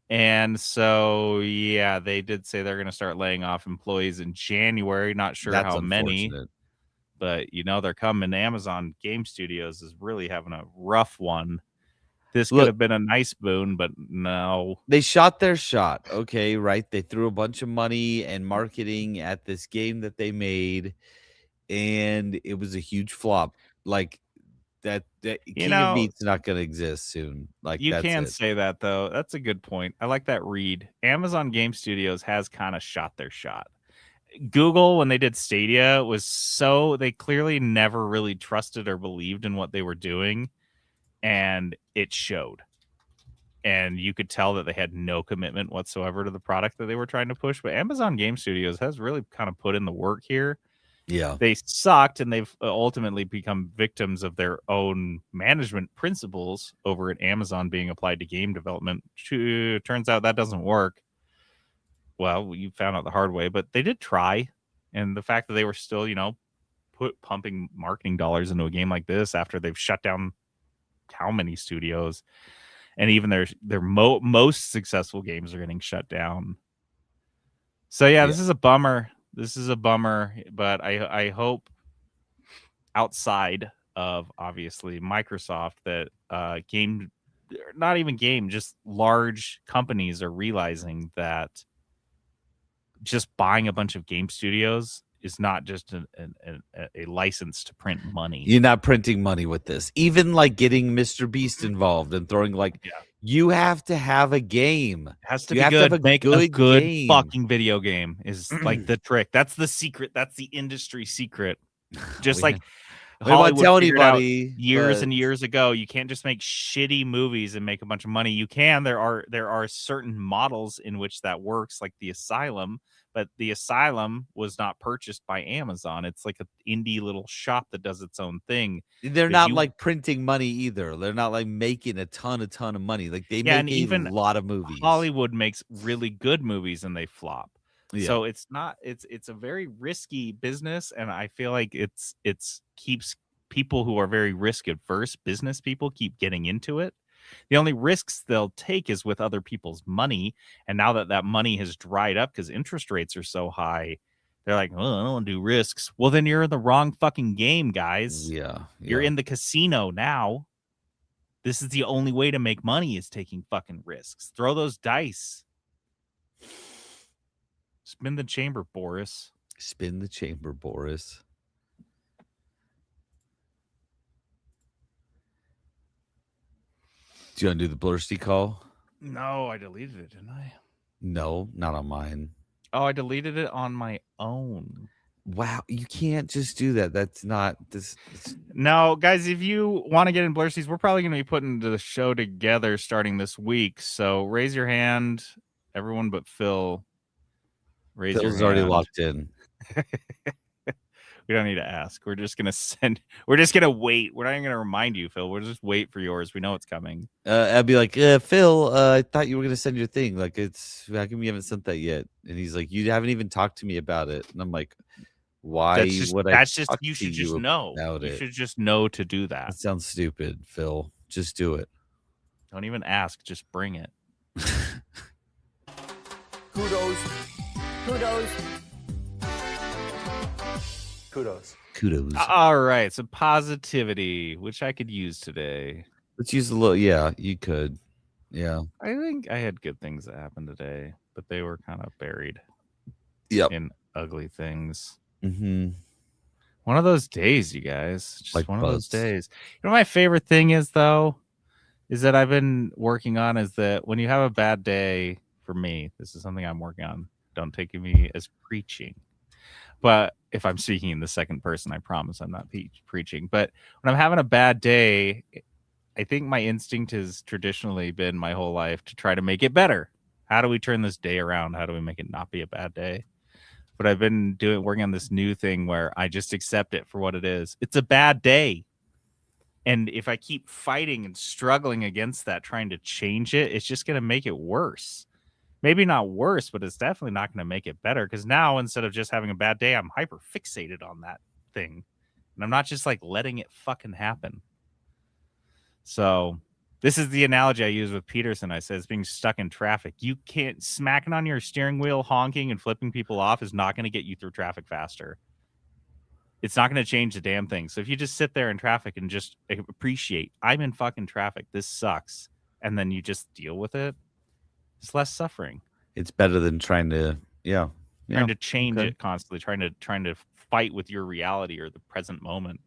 And so, yeah, they did say they're going to start laying off employees in January. Not sure That's how many, unfortunate. but they're coming. Amazon Game Studios is really having a rough one. This could Look, have been a nice boon, but no. they shot their shot. Okay, right? They threw a bunch of money and marketing at this game that they made, and it was a huge flop. Like that You King of know, Meat's not gonna exist soon. Like, you that's can it. say that, though. That's a good point. I like that read. Amazon Game Studios has kind of shot their shot. Google, when they did Stadia, they clearly never really trusted or believed in what they were doing, and it showed. And you could tell that they had no commitment whatsoever to the product that they were trying to push. But Amazon Game Studios has really kind of put in the work here. Yeah. They sucked, and they've ultimately become victims of their own management principles over at Amazon being applied to game development. Turns out that doesn't work. Well, you found out the hard way, but they did try. And the fact that they were still, pumping marketing dollars into a game like this after they've shut down how many studios, and even their most successful games are getting shut down. So yeah, Yeah. this is a bummer. This is a bummer, but I hope outside of obviously Microsoft that not even game, just large companies are realizing that just buying a bunch of game studios is not just a license to print money. You're not printing money with this. Even like getting Mr. Beast involved and throwing you have to have a game. It has to You be have to have good. a Make a good good game. fucking video game is like the trick. That's the secret. That's the industry secret. Just like Hollywood tell figured out anybody years and years ago, you can't just make shitty movies and make a bunch of money. You can. There are certain models in which that works, like The Asylum, but The Asylum was not purchased by Amazon. It's like an indie little shop that does its own thing. they're But not like printing money either. They're not like making a ton of money. Like they make and a even lot of movies. Hollywood makes really good movies and they flop. Yeah. So it's a very risky business, and I feel like it's keeps people who are very risk adverse business people keep getting into it. The only risks they'll take is with other people's money, and now that money has dried up because interest rates are so high, they're like, oh, I don't want to do risks. Well, then you're in the wrong fucking game, guys. Yeah. You're in the casino now. This is the only way to make money is taking fucking risks. Throw those dice. Spin the chamber, Boris. Spin the chamber, Boris. Do you want to do the Blursty call? No, I deleted it, didn't I? No, not on mine. Oh, I deleted it on my own. Wow, you can't just do that. That's not this. No, guys, if you want to get in Blursties, we're probably going to be putting the show together starting this week. So raise your hand, everyone but Phil. Raise your hand. Already locked in. We don't need to ask. We're just gonna wait. We're not even gonna remind you, Phil. We'll just wait for yours. We know it's coming. I'd be like, Phil, I thought you were gonna send your thing. Like, how come you haven't sent that yet? And he's like, you haven't even talked to me about it. And I'm like, why would I? You should just know. You should just know to do that. It sounds stupid, Phil. Just do it. Don't even ask. Just bring it. Kudos. All right. So positivity, which I could use today. Let's use a little. Yeah, you could. Yeah. I think I had good things that happened today, but they were kind of buried. Yep. In ugly things. Mm-hmm. One of those days, you guys. Just like one of those days. You know, my favorite thing is that I've been working on is that when you have a bad day, for me, this is something I'm working on. Don't take me as preaching. But if I'm speaking in the second person, I promise I'm not preaching. But when I'm having a bad day, I think my instinct has traditionally been my whole life to try to make it better. How do we turn this day around? How do we make it not be a bad day? But I've been working on this new thing where I just accept it for what it is. It's a bad day. And if I keep fighting and struggling against that, trying to change it, it's just going to make it worse. Maybe not worse, but it's definitely not going to make it better. Because now, instead of just having a bad day, I'm hyper fixated on that thing. And I'm not just like letting it fucking happen. So This is the analogy I use with Peterson. I said it's being stuck in traffic. You can't smacking on your steering wheel, honking and flipping people off is not going to get you through traffic faster. It's not going to change the damn thing. So if you just sit there in traffic and just appreciate, I'm in fucking traffic. This sucks. And then you just deal with it. It's less suffering. It's better than trying to, trying to change it constantly, trying to fight with your reality or the present moment.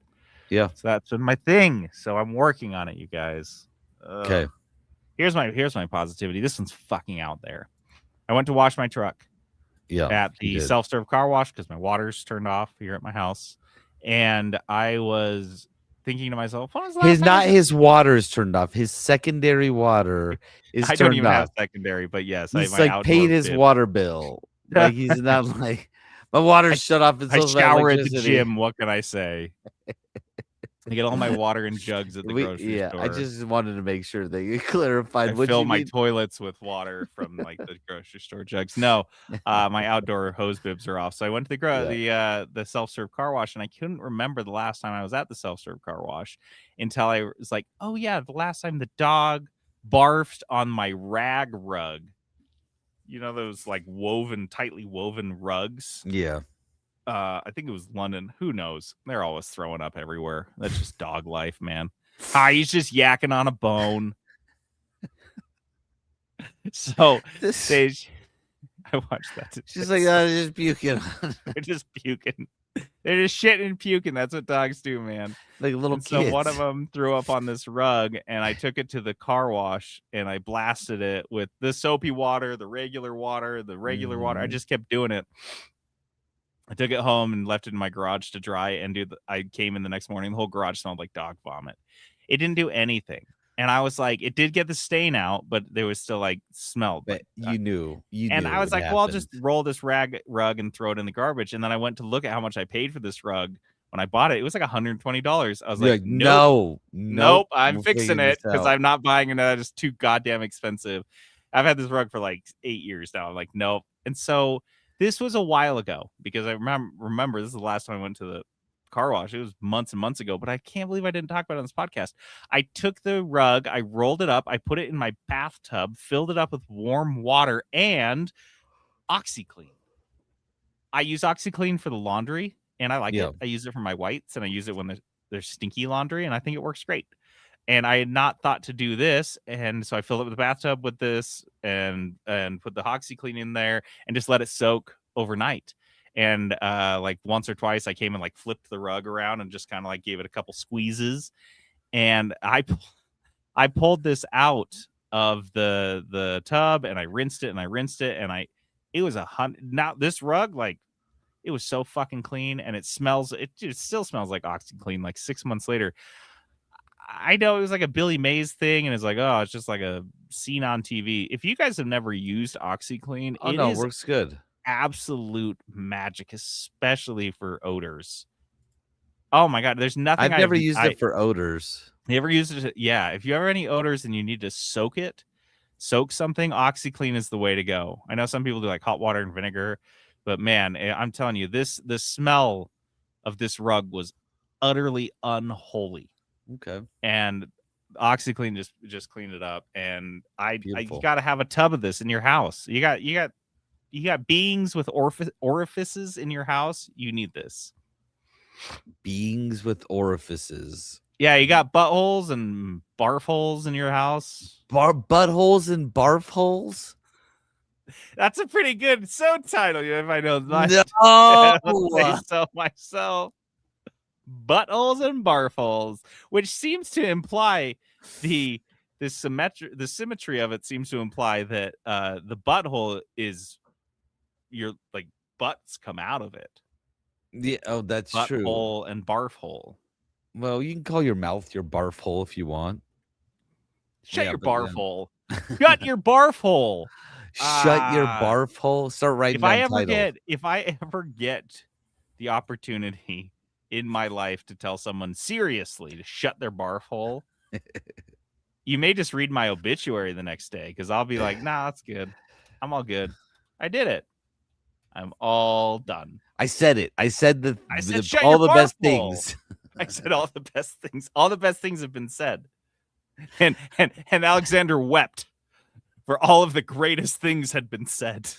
Yeah. So that's been my thing. So I'm working on it, you guys. Okay. Here's my positivity. This one's fucking out there. I went to wash my truck. Yeah. At the self-serve car wash because my water's turned off here at my house, and I was thinking to myself, his water is turned off. His secondary water is turned off. I don't even have secondary, but yes, he's like paid his water bill. Like he's not like my water's shut off. I shower at the gym. What can I say? I get all my water in jugs at the grocery store. I just wanted to make sure that you clarified. I fill my toilets with water from like the grocery store jugs. No, my outdoor hose bibs are off. So I went to the self-serve car wash, and I couldn't remember the last time I was at the self-serve car wash until I was like, oh yeah, the last time the dog barfed on my rag rug. You know those like tightly woven rugs? Yeah. I think it was London. Who knows? They're always throwing up everywhere. That's just dog life, man. He's just yakking on a bone. So I watched that. She's like, just puking. They're just puking. They're just shitting and puking. That's what dogs do, man. Like little kids. So one of them threw up on this rug, and I took it to the car wash, and I blasted it with the soapy water, the regular water, water. I just kept doing it. I took it home and left it in my garage to dry. And I came in the next morning. The whole garage smelled like dog vomit. It didn't do anything. And I was like, it did get the stain out, but there was still like smelled. But you knew. And I was like, well, I'll just roll this rug and throw it in the garbage. And then I went to look at how much I paid for this rug when I bought it. It was like $120. I was like, nope, I'm fixing it because I'm not buying another. It's too goddamn expensive. I've had this rug for like 8 years now. I'm like, nope. And so this was a while ago because I remember this is the last time I went to the car wash. It was months and months ago, but I can't believe I didn't talk about it on this podcast. I took the rug, I rolled it up, I put it in my bathtub, filled it up with warm water and OxiClean. I use OxiClean for the laundry, and I like it. I use it for my whites, and I use it when there's stinky laundry, and I think it works great. And I had not thought to do this, and so I filled up the bathtub with this and put the OxiClean in there and just let it soak overnight. And like once or twice I came and like flipped the rug around and just kind of like gave it a couple squeezes, and I pulled this out of the tub and I rinsed it and it was 100. Now this rug, like, it was so fucking clean, and it still smells like OxiClean like 6 months later. I know it was like a Billy Mays thing, and it's like, oh, it's just like a scene on TV. If you guys have never used OxiClean, it works good. Absolute magic, especially for odors. Oh my god, there's nothing. I've never used it for odors. You ever used it? Yeah, if you have any odors and you need to soak something, OxiClean is the way to go. I know some people do like hot water and vinegar, but man, I'm telling you, the smell of this rug was utterly unholy. Okay. And OxiClean just cleaned it up, and you got to have a tub of this in your house. You got beings with orifices in your house. You need this. Beings with orifices. Yeah, you got buttholes and barf holes in your house. Buttholes and barf holes? That's a pretty good title, if I know. No! So myself. Buttholes and barf holes, which seems to imply the symmetry of it seems to imply that the butthole is your like butts come out of it. Yeah, that's butt true. Hole and barf hole. Well, you can call your mouth your barf hole if you want. Shut your barf hole. Shut your barf hole. Shut your barf hole. Start writing down if I ever get the opportunity in my life to tell someone seriously to shut their barf hole, you may just read my obituary the next day, because I'll be like, nah, that's good. I'm all good. I did it. I'm all done. I said it. I said all the best things. I said all the best things. All the best things have been said. and Alexander wept, for all of the greatest things had been said.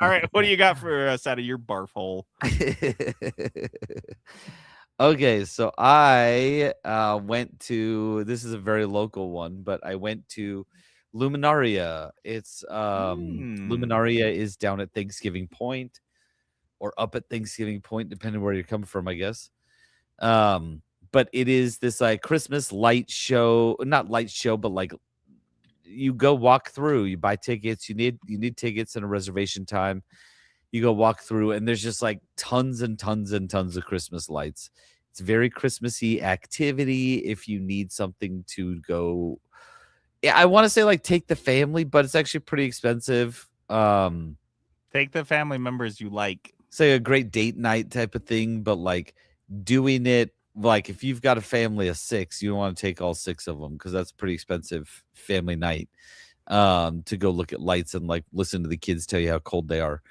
All right, what do you got for us out of your barf hole? Okay, so I went to, this is a very local one, but I went to Luminaria. It's Luminaria is down at Thanksgiving Point, or up at Thanksgiving Point, depending where you're coming from, I guess. But it is this like Christmas light show, not light show, but like you go walk through, you buy tickets, you need tickets and a reservation time. You go walk through, and there's just like tons and tons and tons of Christmas lights. It's very Christmassy activity. If you need something to go, yeah, I want to say like take the family, but it's actually pretty expensive. Take the family members you like. Say a great date night type of thing, but like doing it like if you've got a family of 6, you don't want to take all 6 of them because that's pretty expensive family night to go look at lights and like listen to the kids tell you how cold they are.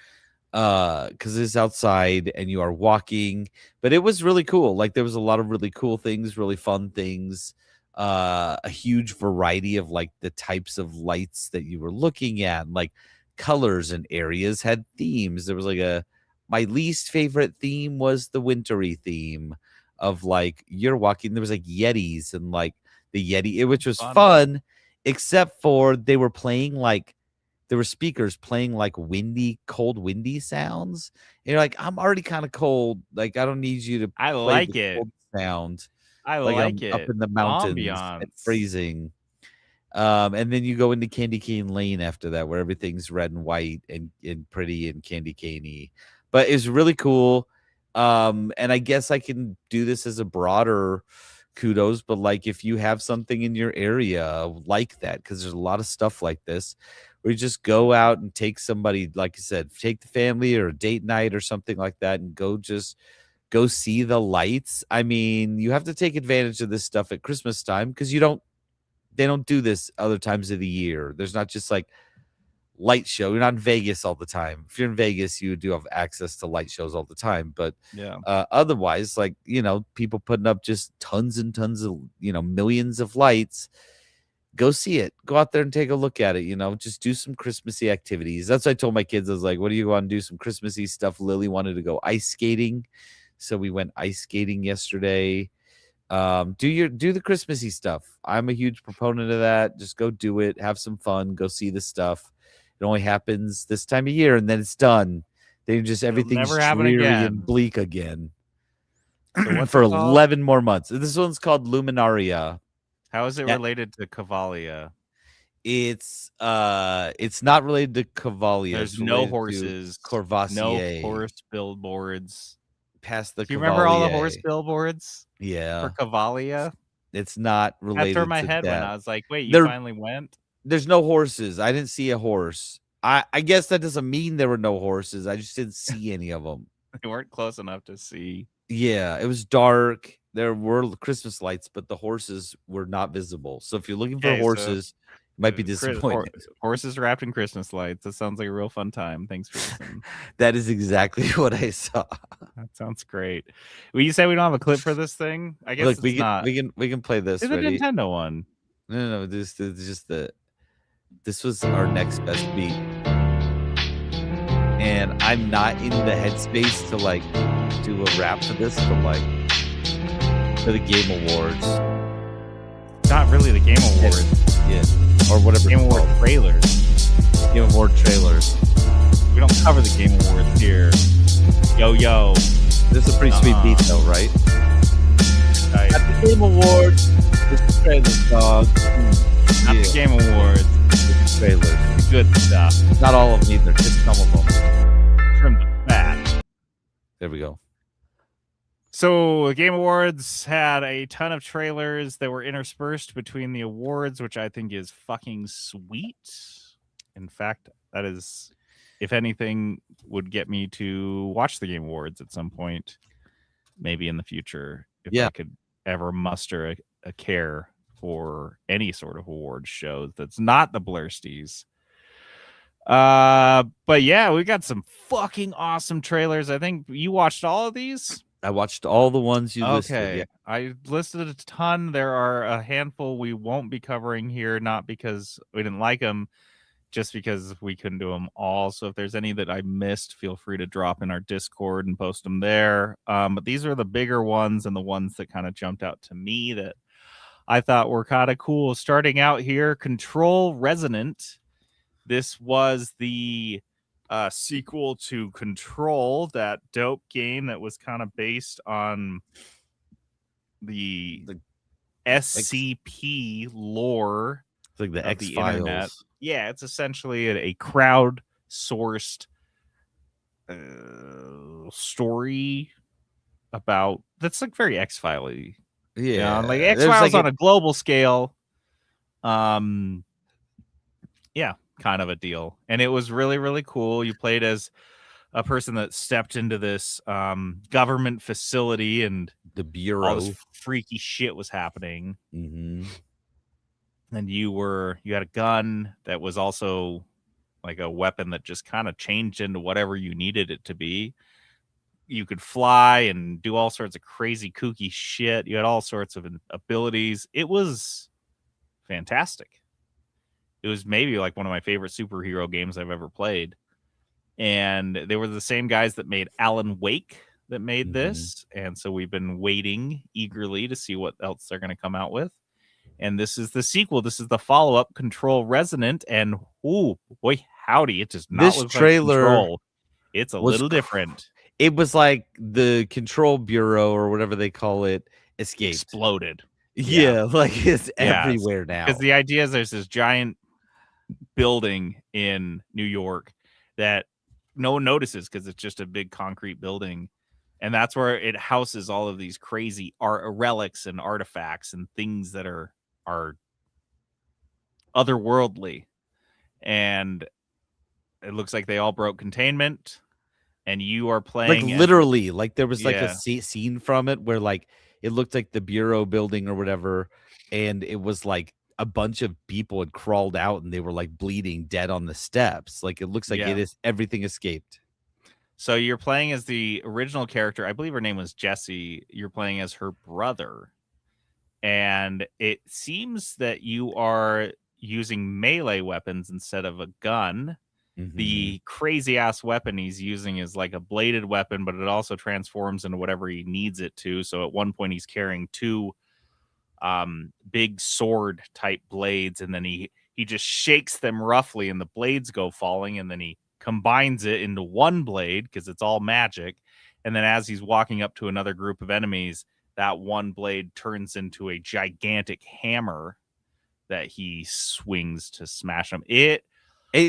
Because it's outside and you are walking, but it was really cool. Like there was a lot of really cool things, really fun things, a huge variety of like the types of lights that you were looking at, like colors and areas had themes. There was like my least favorite theme was the wintry theme of like you're walking. There was like Yetis and like the Yeti, which was fun, except for they were playing like there were speakers playing like cold windy sounds. And you're like, I'm already kind of cold. Like I don't need you to I play like the it. cold sound. I like I'm up it. in the mountains Ambiance. and freezing. And then you go into Candy Cane Lane after that, where everything's red and white and pretty and candy caney. But it's really cool. And I guess I can do this as a broader kudos, but like if you have something in your area like that, because there's a lot of stuff like this where you just go out and take somebody, like you said, take the family or a date night or something like that and go see the lights. I mean, you have to take advantage of this stuff at Christmas time because they don't do this other times of the year. There's not just like light show. You're not in Vegas all the time. If you're in Vegas, you do have access to light shows all the time. But otherwise, like, people putting up just tons and tons of, millions of lights. Go see it. Go out there and take a look at it. Just do some Christmassy activities. That's what I told my kids. I was like, what do you want to do? Some Christmassy stuff. Lily wanted to go ice skating. So we went ice skating yesterday. Do the Christmassy stuff. I'm a huge proponent of that. Just go do it. Have some fun. Go see the stuff. It only happens this time of year, and then it's done. Then just everything's dreary and bleak again. So for 11 more months. This one's called Luminaria. How is it related to Cavalia? It's not related to Cavalia. There's no horses, Courvoisier. no horse billboards. Past the. Do you remember all the horse billboards? Yeah. For Cavalia. It's not related. That turned my to head that. when I was like, "Wait, you finally went?" There's no horses. I didn't see a horse. I guess that doesn't mean there were no horses. I just didn't see any of them. They weren't close enough to see. Yeah, it was dark. There were Christmas lights, but the horses were not visible. So if you're looking for horses, you might be disappointed. Horses wrapped in Christmas lights. That sounds like a real fun time. Thanks for listening. That is exactly what I saw. That sounds great. Well, you say we don't have a clip for this thing? I guess we can play this. It's a Nintendo one. No. This is just this was our next best beat. And I'm not in the headspace to like do a rap for this, but like for the Game Awards. Not really the Game Awards. Yeah. Or whatever. Game Award trailers. Game Award trailers. We don't cover the Game Awards here. Yo. This is a pretty sweet beat though, right? Right. At the Game Awards, it's the trailers, dog. Not the Game Awards. It's the trailers. The good stuff. Not all of them either, just some of them. Trim the fat. There we go. So the Game Awards had a ton of trailers that were interspersed between the awards, which I think is fucking sweet. In fact, that is, if anything, would get me to watch the Game Awards at some point, maybe in the future, if I could ever muster a care for any sort of awards show that's not the Blursties. But yeah, we got some fucking awesome trailers. I think you watched all of these. I watched all the ones you listed. Yeah. Okay, I listed a ton. There are a handful we won't be covering here, not because we didn't like them, just because we couldn't do them all. So if there's any that I missed, feel free to drop in our Discord and post them there. But these are the bigger ones and the ones that kind of jumped out to me that I thought were kind of cool. Starting out here, Control Resonant. This was the sequel to Control, that dope game that was kind of based on the SCP lore It's like the of the internet. X-Files. Yeah, it's essentially a crowd-sourced story about that's like very X-File-y. Yeah. Like There's X-Files like on a global scale. Yeah, kind of a deal. And it was really, really cool. You played as a person that stepped into this government facility and the all Bureau. this freaky shit was happening. Mm-hmm. And you had a gun that was also like a weapon that just kind of changed into whatever you needed it to be. You could fly and do all sorts of crazy kooky shit. You had all sorts of abilities. It was fantastic. It was maybe like one of my favorite superhero games I've ever played. And they were the same guys that made Alan Wake that made this. And so we've been waiting eagerly to see what else they're going to come out with. And this is the sequel. This is the follow-up, Control Resonant. And ooh, boy, howdy, it does not This look trailer like Control. It's a little different. It was like the Control Bureau or whatever they call it escaped. Exploded. Yeah, like it's everywhere now. Because the idea is there's this giant building in New York that no one notices because it's just a big concrete building. And that's where it houses all of these crazy relics and artifacts and things that are otherworldly. And it looks like they all broke containment. And you are playing like literally, like there was like a scene from it where like it looked like the Bureau building or whatever, and it was like a bunch of people had crawled out and they were like bleeding dead on the steps. Like it looks like it is everything escaped. So you're playing as the original character. I believe her name was Jessie. You're playing as her brother. And it seems that you are using melee weapons instead of a gun. Mm-hmm. The crazy ass weapon he's using is like a bladed weapon, but it also transforms into whatever he needs it to. So at one point he's carrying two big sword type blades, and then he just shakes them roughly and the blades go falling, and then he combines it into one blade because it's all magic. And then as he's walking up to another group of enemies, that one blade turns into a gigantic hammer that he swings to smash them. It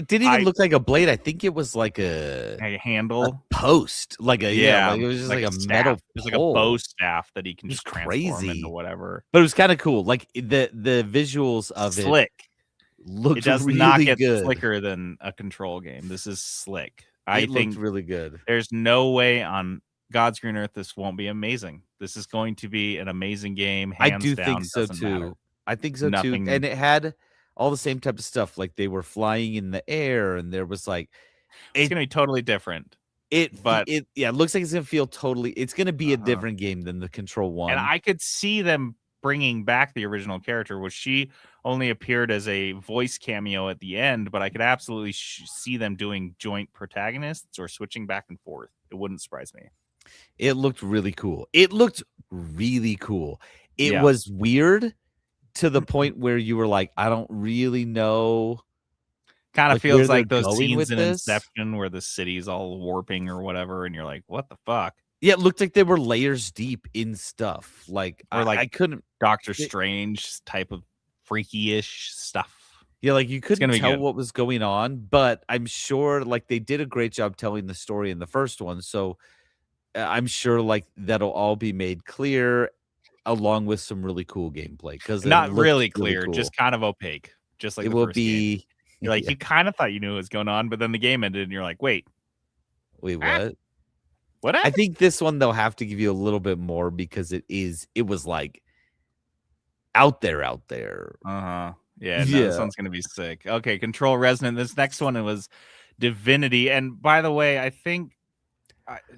didn't even look like a blade. I think it was like a handle, a post, like a like it was just like a metal. It was like a bow staff that he can just transform into whatever. But it was kind of cool. Like the visuals of slick. It does really not get good. slicker than a Control game. This is slick. I think really good. There's no way on God's green earth this won't be amazing. This is going to be an amazing game. Hands I do down, think so too. Matter. I think so too. And it had all the same type of stuff. Like they were flying in the air, and there was like it's gonna be totally different. It looks like it's gonna feel totally. It's gonna be a different game than the Control one. And I could see them bringing back the original character, which she only appeared as a voice cameo at the end, but I could absolutely see them doing joint protagonists or switching back and forth. It wouldn't surprise me. It looked really cool. It was weird to the point where you were like, I don't really know. Kind of feels like those scenes in Inception where the city's all warping or whatever, and you're like, what the fuck? Yeah, it looked like they were layers deep in stuff. Like, or like I couldn't Doctor Strange type of freaky-ish stuff. Yeah, like you couldn't tell what was going on, but I'm sure like they did a great job telling the story in the first one. So I'm sure like that'll all be made clear along with some really cool gameplay. Because not really clear, cool. Just kind of opaque. Just like it will be. Game. You're like, you kind of thought you knew what was going on, but then the game ended and you're like, wait, what? What happened? I think this one they'll have to give you a little bit more because it was like out there. Yeah, this one's gonna be sick. Okay, Control Resonant. This next one, it was Divinity. And by the way, I think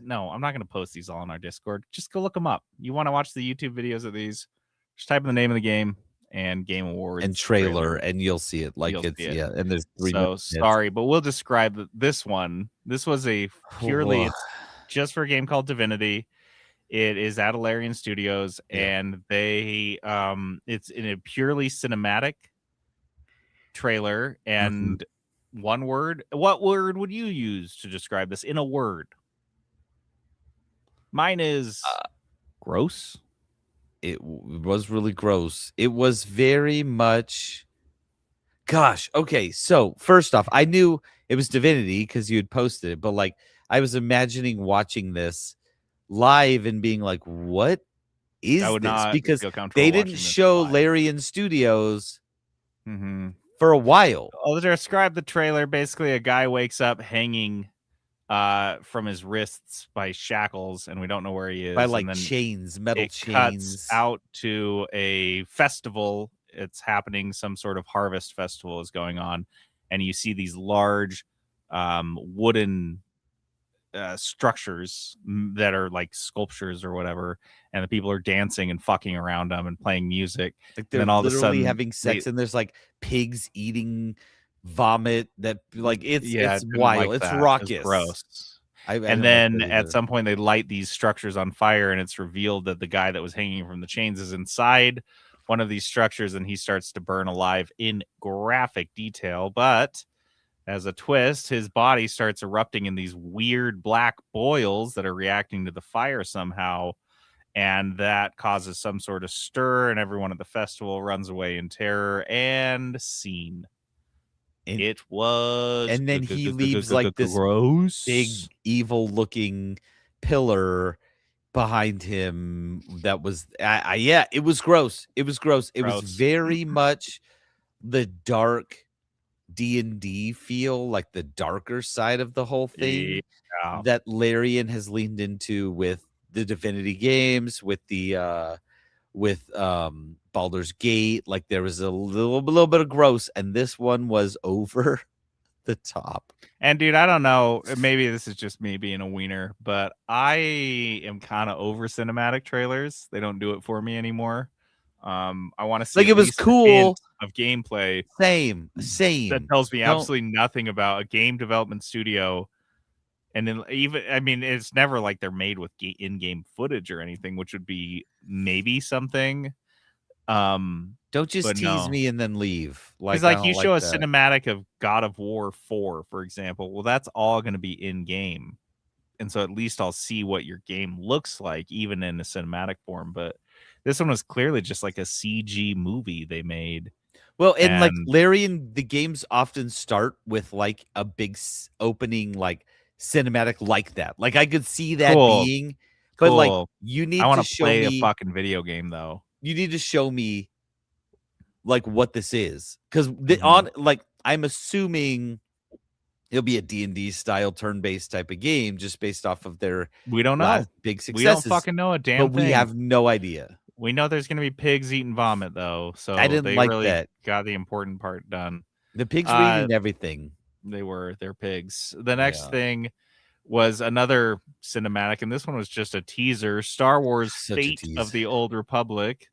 no, I'm not going to post these all on our Discord. Just go look them up. You want to watch the YouTube videos of these? Just type in the name of the game and Game Awards and trailer, and you'll see it. Like You'll it's see it. yeah, and there's 3 So minutes. sorry, but we'll describe this one. This was a purely it's just for a game called Divinity. It is at Larian Studios, and they it's in a purely cinematic trailer. And one word. What word would you use to describe this in a word? Mine is gross. It was really gross. It was very much. Gosh, okay. So first off, I knew it was Divinity because you had posted it, but like I was imagining watching this live and being like, "What is this?" Because they didn't show Larian Studios for a while. I'll describe the trailer. Basically, a guy wakes up hanging from his wrists by shackles, and we don't know where he is. By like chains, metal chains. Cuts out to a festival. It's happening. Some sort of harvest festival is going on, and you see these large wooden structures that are like sculptures or whatever, and the people are dancing and fucking around them and playing music. Like they're and all literally of a sudden having sex, and there's like pigs eating vomit. That like it's wild. Like it's raucous. It's gross. And then at some point they light these structures on fire, and it's revealed that the guy that was hanging from the chains is inside one of these structures, and he starts to burn alive in graphic detail. But as a twist, his body starts erupting in these weird black boils that are reacting to the fire somehow, and that causes some sort of stir, and everyone at the festival runs away in terror. And scene. It was, and then he leaves like this gross, big, evil-looking pillar behind him. That was, yeah, it was gross. It was gross. It was very much the dark D&D feel, like the darker side of the whole thing that Larian has leaned into with the Divinity games, with the Baldur's Gate. Like there was a little bit of gross, and this one was over the top. And dude, I don't know, maybe this is just me being a wiener, but I am kind of over cinematic trailers. They don't do it for me anymore. I want to see like it was cool of gameplay. Same. That tells me absolutely nothing about a game development studio. And then even, I mean, it's never like they're made with in-game footage or anything, which would be maybe something. Don't just tease me and then leave. Like you show a cinematic of God of War 4, for example. Well, that's all going to be in-game. And so at least I'll see what your game looks like, even in a cinematic form. But this one was clearly just like a CG movie they made. Well, and like Larian, the games often start with like a big opening, like cinematic like that. Like I could see that being, but like you need to show me a fucking video game though. You need to show me like what this is, because on like I'm assuming it'll be a D&D style turn-based type of game, just based off of their we don't know big successes. We don't fucking know a damn thing. We have no idea. We know there's gonna be pigs eating vomit though, so I didn't like that. Got the important part done. The pigs were eating everything. They're pigs. The next thing was another cinematic, and this one was just a teaser. Star Wars Fate of the Old Republic.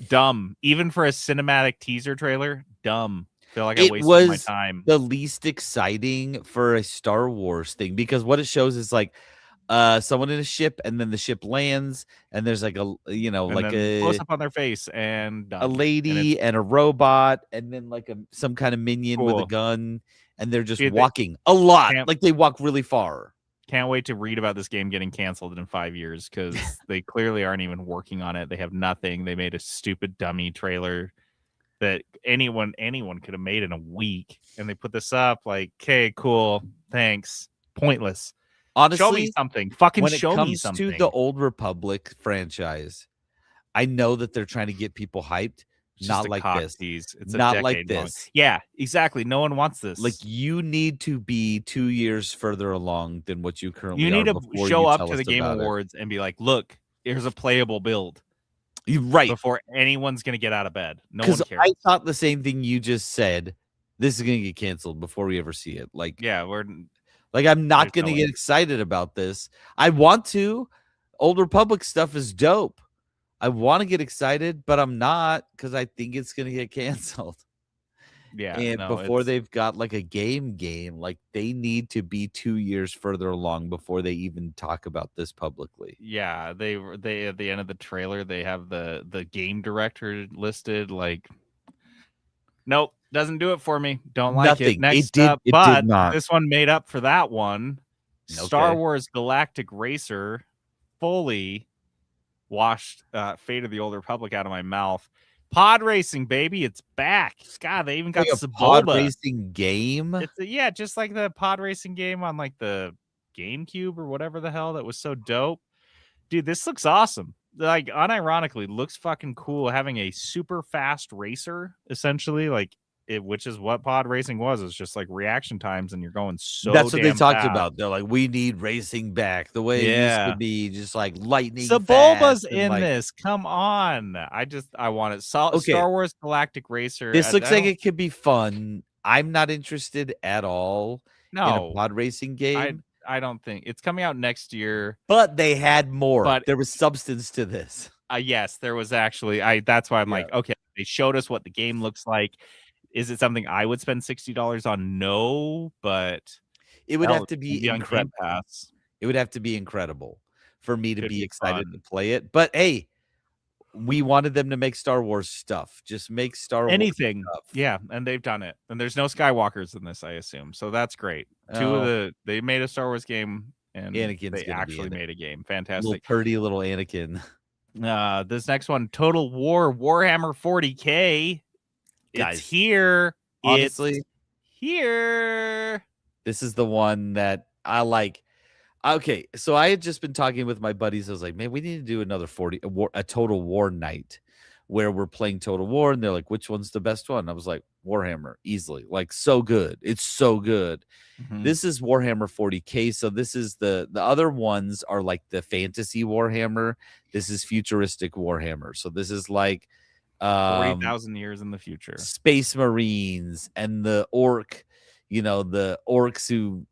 Dumb. Even for a cinematic teaser trailer, dumb. Feel like I wasted my time. The least exciting for a Star Wars thing, because what it shows is like someone in a ship, and then the ship lands, and there's like a like a close up on their face, and a lady and a robot, and then like some kind of minion with a gun, and they're just walking a lot. Like they walk really far. Can't wait to read about this game getting canceled in 5 years, because they clearly aren't even working on it. They have nothing. They made a stupid dummy trailer that anyone could have made in a week, and they put this up like, okay, cool, thanks. Pointless. Honestly, show me something. Fucking show me something. When it comes to the Old Republic franchise, I know that they're trying to get people hyped. Not like this. It's not like this. Yeah, exactly. No one wants this. Like you need to be 2 years further along than what you currently are. You need to show up to the Game Awards and be like, look, here's a playable build. Right. Before anyone's going to get out of bed. No one cares. I thought the same thing you just said. This is going to get canceled before we ever see it. Like, yeah, Like, I'm not There's going to no get excited about this. I want to. Old Republic stuff is dope. I want to get excited, but I'm not because I think it's going to get canceled. Yeah, And no, before it's they've got like a game, like they need to be 2 years further along before they even talk about this publicly. yeah, they at the end of the trailer they have the game director listed. Like, nope, doesn't do it for me. Don't like it. Nothing. Next up, It did but not. this one made up for that one. Star Okay. Wars Galactic Racer fully washed Fate of the Old Republic out of my mouth. Pod racing, baby, it's back. God, they even got Like a pod Sebulba. racing game. Yeah, just like the pod racing game on like the GameCube or whatever the hell that was so dope. Dude, this looks awesome. Like, unironically, looks fucking cool having a super fast racer, essentially, like which is what pod racing was. It's just like reaction times, and you're going so That's what they damn talked fast. about. They're like, we need racing back the way it used to be, just like lightning Sebulba's fast. in Like, this. Come on. I want it. Okay. Star Wars Galactic Racer. This looks like it could be fun. I'm not interested at all in a pod racing game. I don't think it's coming out next year. But they had more. But there was substance to this. Yes, there was actually. That's why I'm like, okay, they showed us what the game looks like. Is it something I would spend $60 on? No, but it would have to be incredible. It would have to be incredible for me to be excited to play it. But hey, we wanted them to make Star Wars stuff. Just make Star Wars stuff. Yeah, and they've done it. And there's no Skywalkers in this, I assume. So that's great. They made a Star Wars game, and Anakin's they actually made a game. Fantastic. Little pretty little Anakin. This next one, Total War Warhammer 40K. Guys, it's here. Honestly, it's here. This is the one that I like. Okay, so I had just been talking with my buddies. I was like, man, we need to do another a Total War night where we're playing Total War. And they're like, which one's the best one? I was like, Warhammer, easily. Like, so good. It's so good. Mm-hmm. This is Warhammer 40K. So this is the other ones are like the fantasy Warhammer. This is futuristic Warhammer. So this is like 40,000 years in the future. Space Marines and the orc, the orcs who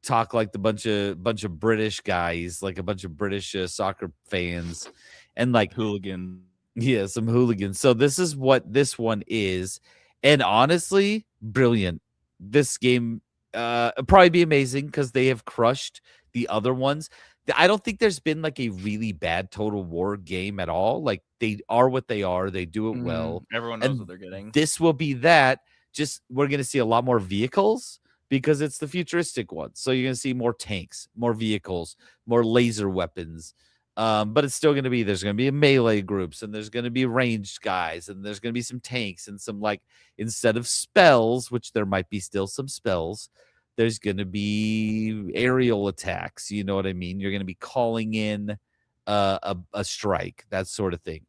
talk like the bunch of British guys, like a bunch of British soccer fans, and like hooligans. Yeah, some hooligans. So this is what this one is, and honestly, brilliant. This game probably be amazing because they have crushed the other ones. I don't think there's been like a really bad Total War game at all. Like, they are what they are. They do it well. Everyone knows what they're getting. This will be that. Just we're going to see a lot more vehicles because it's the futuristic one. So you're going to see more tanks, more vehicles, more laser weapons. But it's still going to be, there's going to be melee groups, and there's going to be ranged guys, and there's going to be some tanks and some, like, instead of spells, which there might be still some spells, there's going to be aerial attacks. You know what I mean? You're going to be calling in a strike, that sort of thing.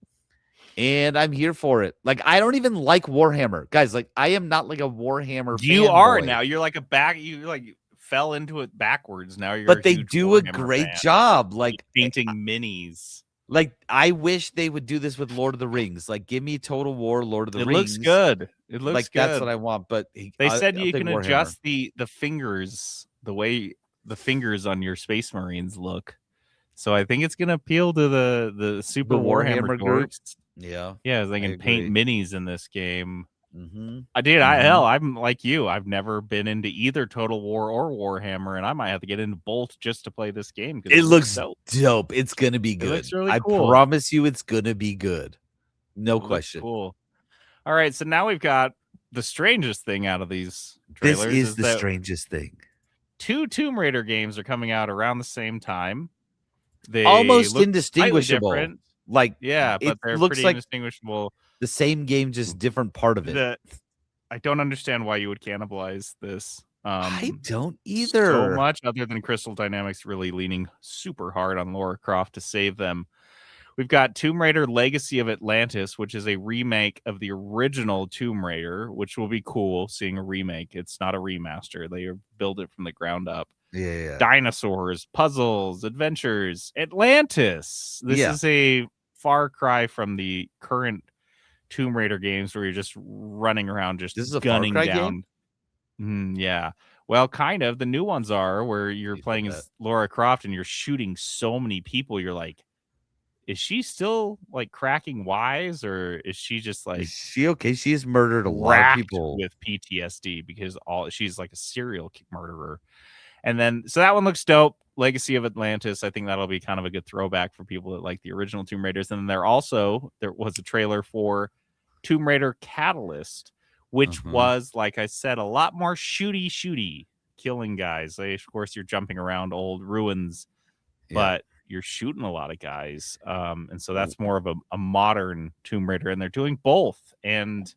And I'm here for it. Like, I don't even like Warhammer, guys. Like, I am not like a Warhammer. You are now. You're like you like fell into it backwards. Now you're. But they do a great job. Like painting minis. Like, I wish they would do this with Lord of the Rings. Like, give me Total War, Lord of the Rings. It looks good. It looks like good. That's what I want. But they said you can adjust the fingers, the way the fingers on your Space Marines look. So I think it's gonna appeal to the Super Warhammer groups. Yeah, they can paint minis in this game. Mm-hmm. I'm like you. I've never been into either Total War or Warhammer, and I might have to get into both just to play this game. It looks dope. It's gonna be good. It looks really cool. I promise you, it's gonna be good. No question. Cool. All right, so now we've got the strangest thing out of these trailers. This is the strangest thing. 2 Tomb Raider games are coming out around the same time. They almost indistinguishable. Like, but they're pretty indistinguishable. The same game, just different part of it. I don't understand why you would cannibalize this. I don't either. So much, other than Crystal Dynamics really leaning super hard on Lara Croft to save them. We've got Tomb Raider Legacy of Atlantis, which is a remake of the original Tomb Raider, which will be cool seeing a remake. It's not a remaster. They build it from the ground up. Yeah. Dinosaurs, puzzles, adventures, Atlantis. This is a far cry from the current Tomb Raider games where you're just running around, just gunning down. Game? Yeah. Well, kind of. The new ones are where you're You said playing that. as Laura Croft and you're shooting so many people. You're like, is she still like cracking wise, or is she just Is like she okay? She has murdered a lot of racked people. with PTSD because she's like a serial murderer? And then so that one looks dope. Legacy of Atlantis. I think that'll be kind of a good throwback for people that like the original Tomb Raiders. And then there was a trailer for Tomb Raider Catalyst, which was, like I said, a lot more shooty, killing guys. Of course, you're jumping around old ruins, but you're shooting a lot of guys. And so that's more of a modern Tomb Raider, and they're doing both. And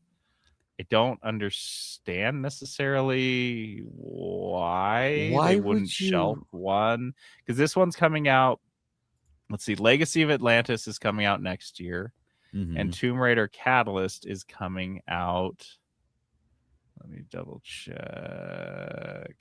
I don't understand necessarily why they would wouldn't shelf you? one, because this one's coming out. Let's see, Legacy of Atlantis is coming out next year, and Tomb Raider Catalyst is coming out. Let me double check.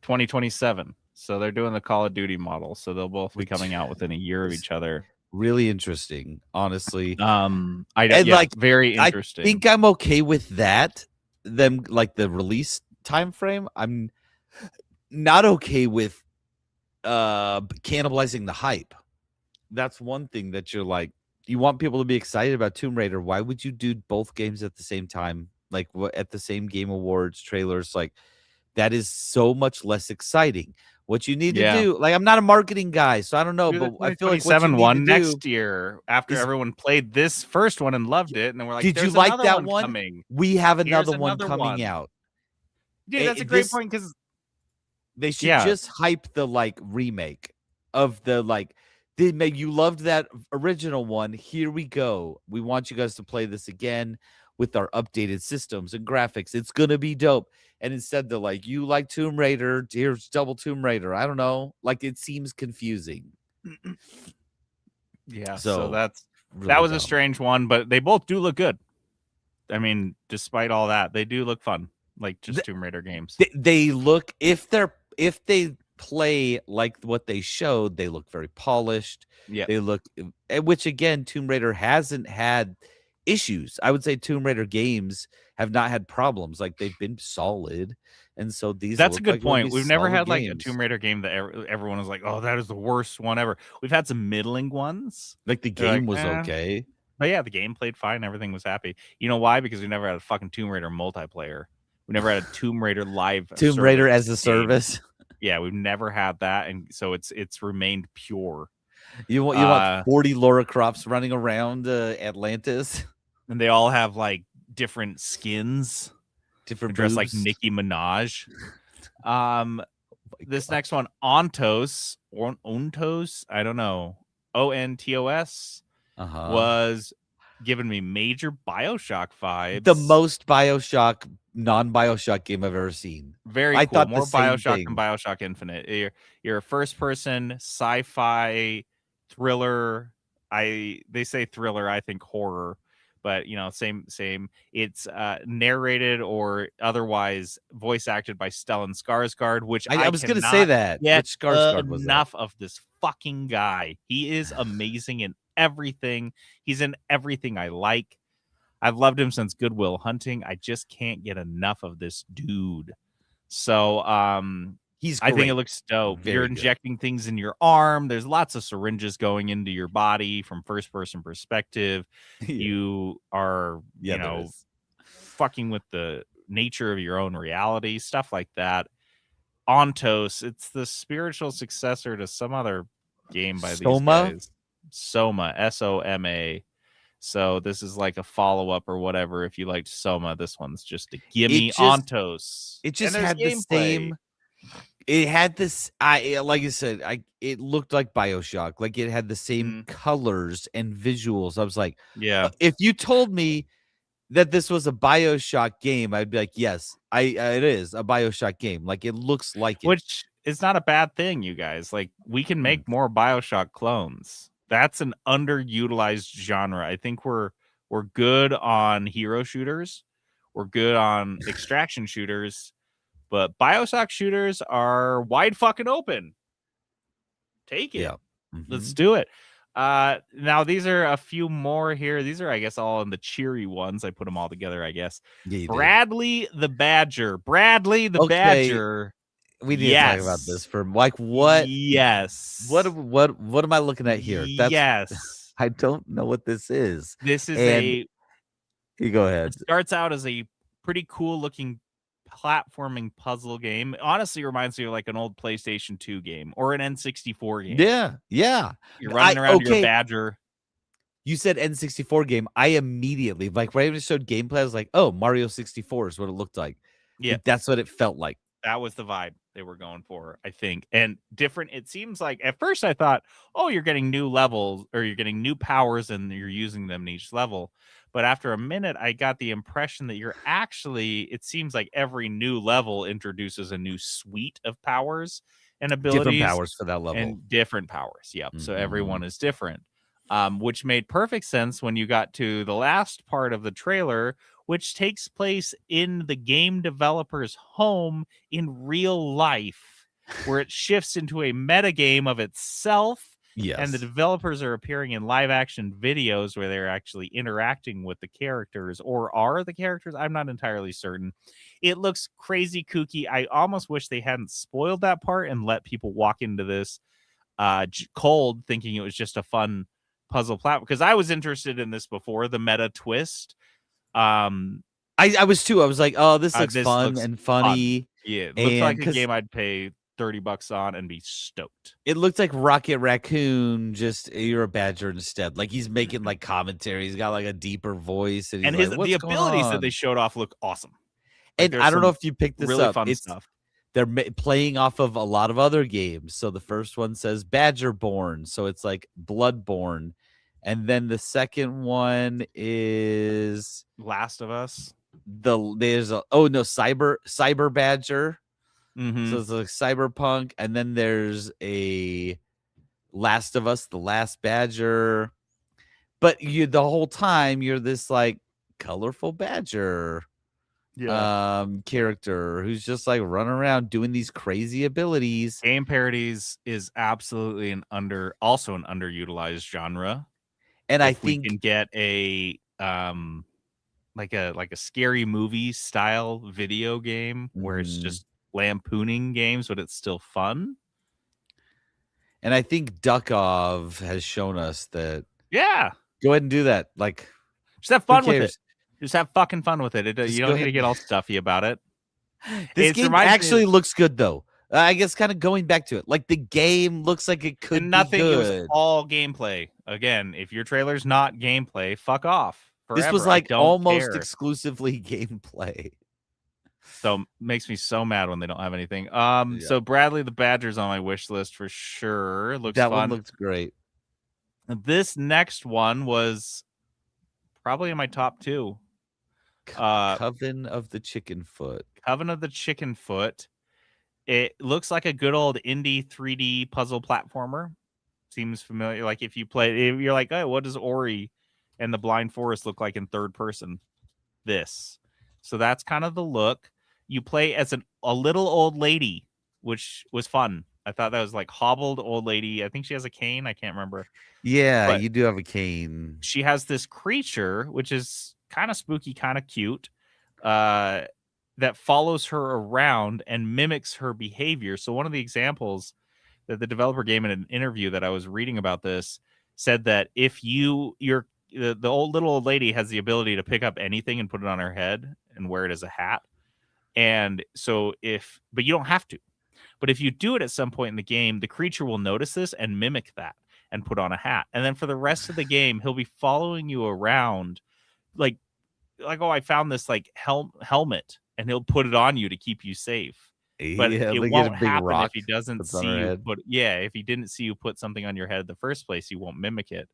2027. So they're doing the Call of Duty model. So they'll both be coming out within a year of each other. Really interesting, honestly. Very interesting. I think I'm okay with that. Them like the release time frame. I'm not okay with cannibalizing the hype. That's one thing that you're like, you want people to be excited about Tomb Raider. Why would you do both games at the same time? Like at the same Game Awards trailers? Like that is so much less exciting. What you need to do, like I'm not a marketing guy, so I don't know, but I feel like what you need to do next year after everyone played this first one and loved it, and then we're like, did you like that one? Coming. We have another one coming out. Dude, that's a great point, because they should just hype the like remake of the like. You loved that original one. Here we go. We want you guys to play this again with our updated systems and graphics. It's gonna be dope. And instead they're like, you like Tomb Raider, here's double Tomb Raider. I don't know. Like it seems confusing. Yeah. So that was dumb. a strange one, but they both do look good. I mean, despite all that, they do look fun. Like just Tomb Raider games. They look, if they play like what they showed, they look very polished. Yeah. They look, which again, Tomb Raider hasn't had issues. I would say Tomb Raider games have not had problems. Like they've been solid. And so that's a good point. We've never had like a Tomb Raider game that everyone was like, oh, that is the worst one ever. We've had some middling ones. Like the game was okay. But yeah, the game played fine. Everything was happy. You know why? Because we never had a fucking Tomb Raider multiplayer. We never had a Tomb Raider live Tomb Raider as a service. Yeah, we've never had that, and so it's remained pure. You want 40 Laura Crofts running around Atlantis, and they all have like different skins, different dressed like Nicki Minaj. This next one, Ontos, I don't know, ONTOS, was giving me major BioShock vibes. The most BioShock non-BioShock game I've ever seen. Very cool. I thought more BioShock than BioShock Infinite. You're a first-person sci-fi thriller. They say thriller, I think horror, but same. It's narrated or otherwise voice acted by Stellan Skarsgård, which I was going to say that. Which Skarsgård was enough of this fucking guy. He is amazing in everything. He's in everything I like. I've loved him since Good Will Hunting. I just can't get enough of this dude. So he's great. I think it looks dope. You're injecting things in your arm. There's lots of syringes going into your body from first person perspective. You are, fucking with the nature of your own reality, stuff like that. Ontos, it's the spiritual successor to some other game by these guys. Soma, Soma. So this is like a follow-up or whatever. If you liked Soma, this one's just a gimme. Ontos. It just had the same. It had this. Like I said, it looked like BioShock. Like it had the same colors and visuals. I was like, yeah. If you told me that this was a BioShock game, I'd be like, yes, it is a BioShock game. Like it looks like it. Which is not a bad thing, you guys. Like we can make more BioShock clones. That's an underutilized genre. I think we're good on hero shooters. We're good on extraction shooters, but BioShock shooters are wide fucking open. Take it. Yeah. Let's do it. Now these are a few more here. These are, I guess, all in the cheery ones. I put them all together, I guess. Yeah, you did. Bradley the Badger. Bradley the Okay, Badger. we need to talk about this Yes. for like what Yes. what am I looking at here? Yes. I don't know what this is. This is And you go ahead. it starts out as a pretty cool looking platforming puzzle game. It honestly reminds me of like an old PlayStation 2 game or an N64 game. Yeah, yeah. You're running around your badger. You said N64 game. I immediately, like, right when it showed gameplay, I was like, oh, Mario 64 is what it looked like. Yeah. Like, that's what it felt like. That was the vibe they were going for, I think. And different, it seems like at first I thought, oh, you're getting new levels or you're getting new powers and you're using them in each level. But after a minute, I got the impression that you're actually, it seems like every new level introduces a new suite of powers and abilities. Different powers for that level. And different powers. Yep. Mm-hmm. So everyone is different. Which made perfect sense when you got to the last part of the trailer, which takes place in the game developer's home in real life, where it shifts into a metagame of itself. Yes. And the developers are appearing in live action videos where they're actually interacting with the characters, or are the characters? I'm not entirely certain. It looks crazy kooky. I almost wish they hadn't spoiled that part and let people walk into this cold thinking it was just a fun puzzle platform, because I was interested in this before the meta twist. I was too. I was like, oh, this looks fun and funny. Fun. Yeah, it looks like a game I'd pay $30 on and be stoked. It looked like Rocket Raccoon, just you're a badger instead. Like he's making like commentary. He's got like a deeper voice, and the abilities that they showed off look awesome. Like, and I don't know if you picked this really up. Fun stuff. They're playing off of a lot of other games. So the first one says Badgerborn, so it's like Bloodborne, and then the second one is Last of Us. Cyber Badger. Mm-hmm. So it's like Cyberpunk, and then there's a Last of Us, the Last Badger. But the whole time you're this like colorful badger character who's just like running around doing these crazy abilities. Game parodies is absolutely also an underutilized genre. And I think we can get a like a scary movie style video game where it's just lampooning games, but it's still fun. And I think Duckov has shown us that. Yeah. Go ahead and do that. Like, just have fun with it. Just have fucking fun with it. You don't need to get all stuffy about it. This game actually looks good, though. I guess kind of going back to it, like the game looks like it could be good. It was all gameplay. Again, if your trailer's not gameplay, fuck off. Forever. This was like almost exclusively gameplay. So makes me so mad when they don't have anything. So Bradley the Badger's on my wish list for sure. Looks that fun. One looked great. This next one was probably in my top 2. Coven of the Chicken Foot. Coven of the Chicken Foot. It looks like a good old indie 3D puzzle platformer. Seems familiar. Like if you play, you're like, oh, what does Ori and the Blind Forest look like in third person? This. So that's kind of the look. You play as a little old lady, which was fun. I thought that was like hobbled old lady. I think she has a cane. I can't remember. Yeah, but you do have a cane. She has this creature, which is kind of spooky, kind of cute, that follows her around and mimics her behavior. So one of the examples that the developer gave in an interview that I was reading about this said that if the little old lady has the ability to pick up anything and put it on her head and wear it as a hat. And so but you don't have to. But if you do it at some point in the game, the creature will notice this and mimic that and put on a hat. And then for the rest of the game, he'll be following you around like, oh, I found this like helmet, and he'll put it on you to keep you safe. But it won't happen if he doesn't see you if he didn't see you put something on your head in the first place, he won't mimic it.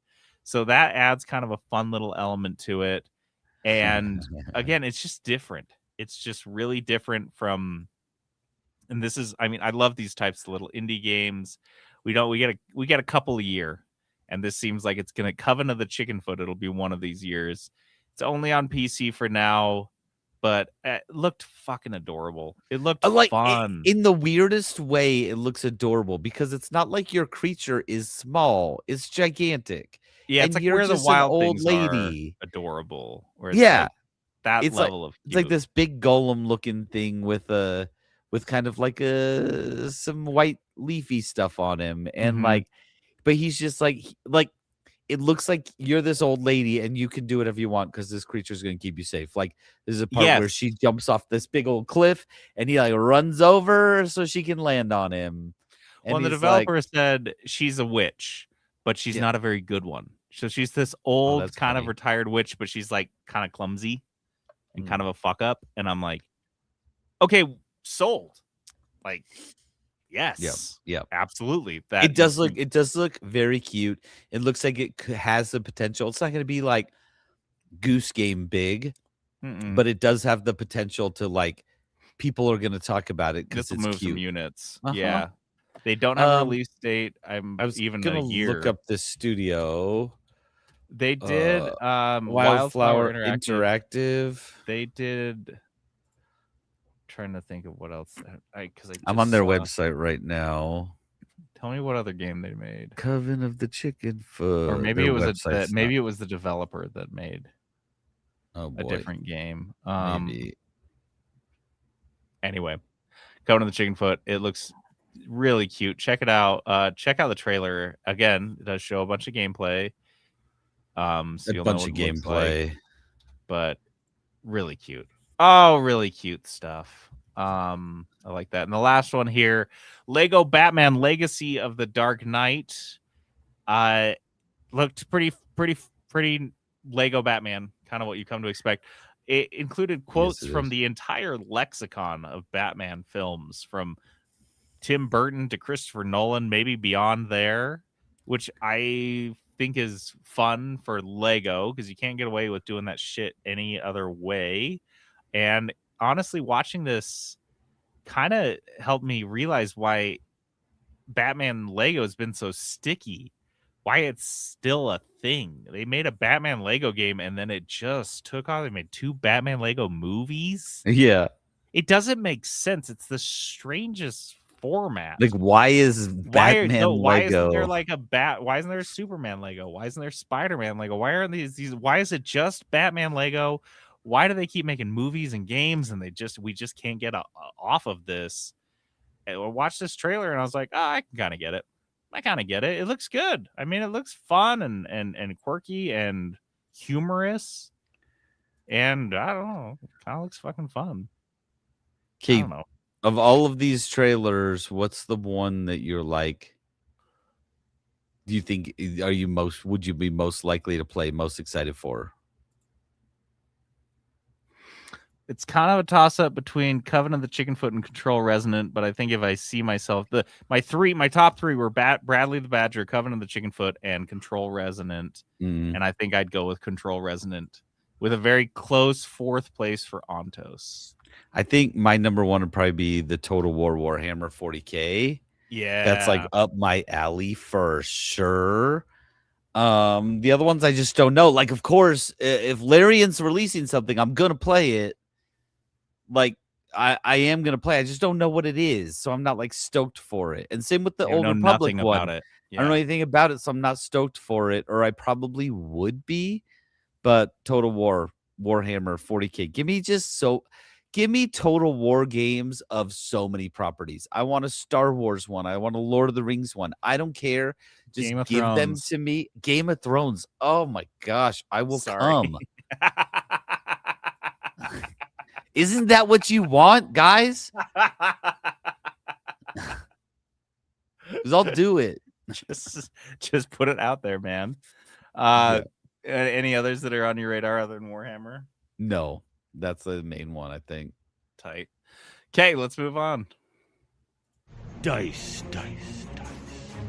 So that adds kind of a fun little element to it. And again, it's just different. It's just really different from, and this is, I mean, I love these types of little indie games. We get a couple a year, and this seems like it's gonna Coven of the Chicken Foot. It'll be one of these years. It's only on PC for now, but it looked fucking adorable. It looked Like fun. in the weirdest way, it looks adorable because it's not like your creature is small; it's gigantic, Yeah, it's and like you're where the just an wild old things are lady. adorable, where it's Yeah, like that it's like level of it's like cute. this big golem looking thing with kind of like some white leafy stuff on him, and Mhm. but he's just like it looks like you're this old lady and you can do whatever you want because this creature is going to keep you safe. Like there's a part where Yes. she jumps off this big old cliff and he like runs over so she can land on him. Well, And the he's like, developer said she's a witch, but she's yeah, not a very good one. So she's this oh, old, that's kind of funny. retired witch, but she's like kind of clumsy and kind Mm. of a fuck up. And I'm like, okay, sold. Like, Yeah, yes, yeah. absolutely. That It does look very cute. It looks like has the potential. It's not going to be like Goose Game big, Mm-mm. but it does have the potential to like people are going to talk about it because This will it's move some cute. units. Uh huh. Yeah, they don't have a release date. I'm I was even a gonna look year. up this studio. They did Uh, Wildflower Wildflower Interactive. Interactive. They did. Trying to think of what else. Because I I'm on just their saw. website right now. Tell me what other game they made. Coven of the Chicken Or Foot. maybe Their it was website's not. maybe it was the developer that made Oh a boy, different game. maybe. Anyway, Coven of the Chicken Foot. It looks really cute. Check it out. Check out the trailer. Again, it does show a bunch of gameplay. So A you'll know bunch what of it looks like. gameplay. But really cute. Oh, really cute stuff. I like that. And the last one here, Lego Batman Legacy of the Dark Knight. Looked pretty Lego Batman, kind of what you come to expect. It included quotes Yes, it from is. the entire lexicon of Batman films, from Tim Burton to Christopher Nolan, maybe beyond there, which I think is fun for Lego because you can't get away with doing that shit any other way. And honestly, watching this kind of helped me realize why Batman Lego has been so sticky, why it's still a thing. They made a Batman Lego game and then it just took off. They made 2 Batman Lego movies. Yeah. It doesn't make sense. It's the strangest format. Like, why is Batman why isn't there Lego? like a why isn't there a Superman Lego? Why isn't there Spider-Man Lego? Why aren't these why is it just Batman Lego? Why do they keep making movies and games and we just can't get off of this? And I watched this trailer and I was like, oh, I can kind of get it. I kind of get it. It looks good. I mean, it looks fun and quirky and humorous. And I don't know, it kind of looks fucking fun. I Okay, don't know. of all of these trailers, what's the one that you're like? Do you think would you be most likely to play, most excited for? It's kind of a toss up between Coven of the Chickenfoot and Control Resonant, but I think if I see myself, my top 3 were Bradley the Badger, Coven of the Chickenfoot, and Control Resonant. Mm. And I think I'd go with Control Resonant with a very close 4th place for Ontos. I think my number 1 would probably be the Total War Warhammer 40K. Yeah. That's like up my alley for sure. The other ones I just don't know. Like, of course, if Larian's releasing something, I'm gonna play it. Like, I am gonna play. I just don't know what it is, so I'm not like stoked for it. And same with the You Old know Republic nothing one. about it. I don't know anything about it, so I'm not stoked for it, or I probably would be. But Total War Warhammer 40K. Give me Total War games of so many properties. I want a Star Wars one. I want a Lord of the Rings one. I don't care. Just Game of give them Thrones. to me. Game of Thrones. Oh my gosh, I will come. Isn't that what you want, guys? Because I'll do it. just put it out there, man. Any others that are on your radar other than Warhammer? No, that's the main one, I think. Tight. Okay, let's move on. Dice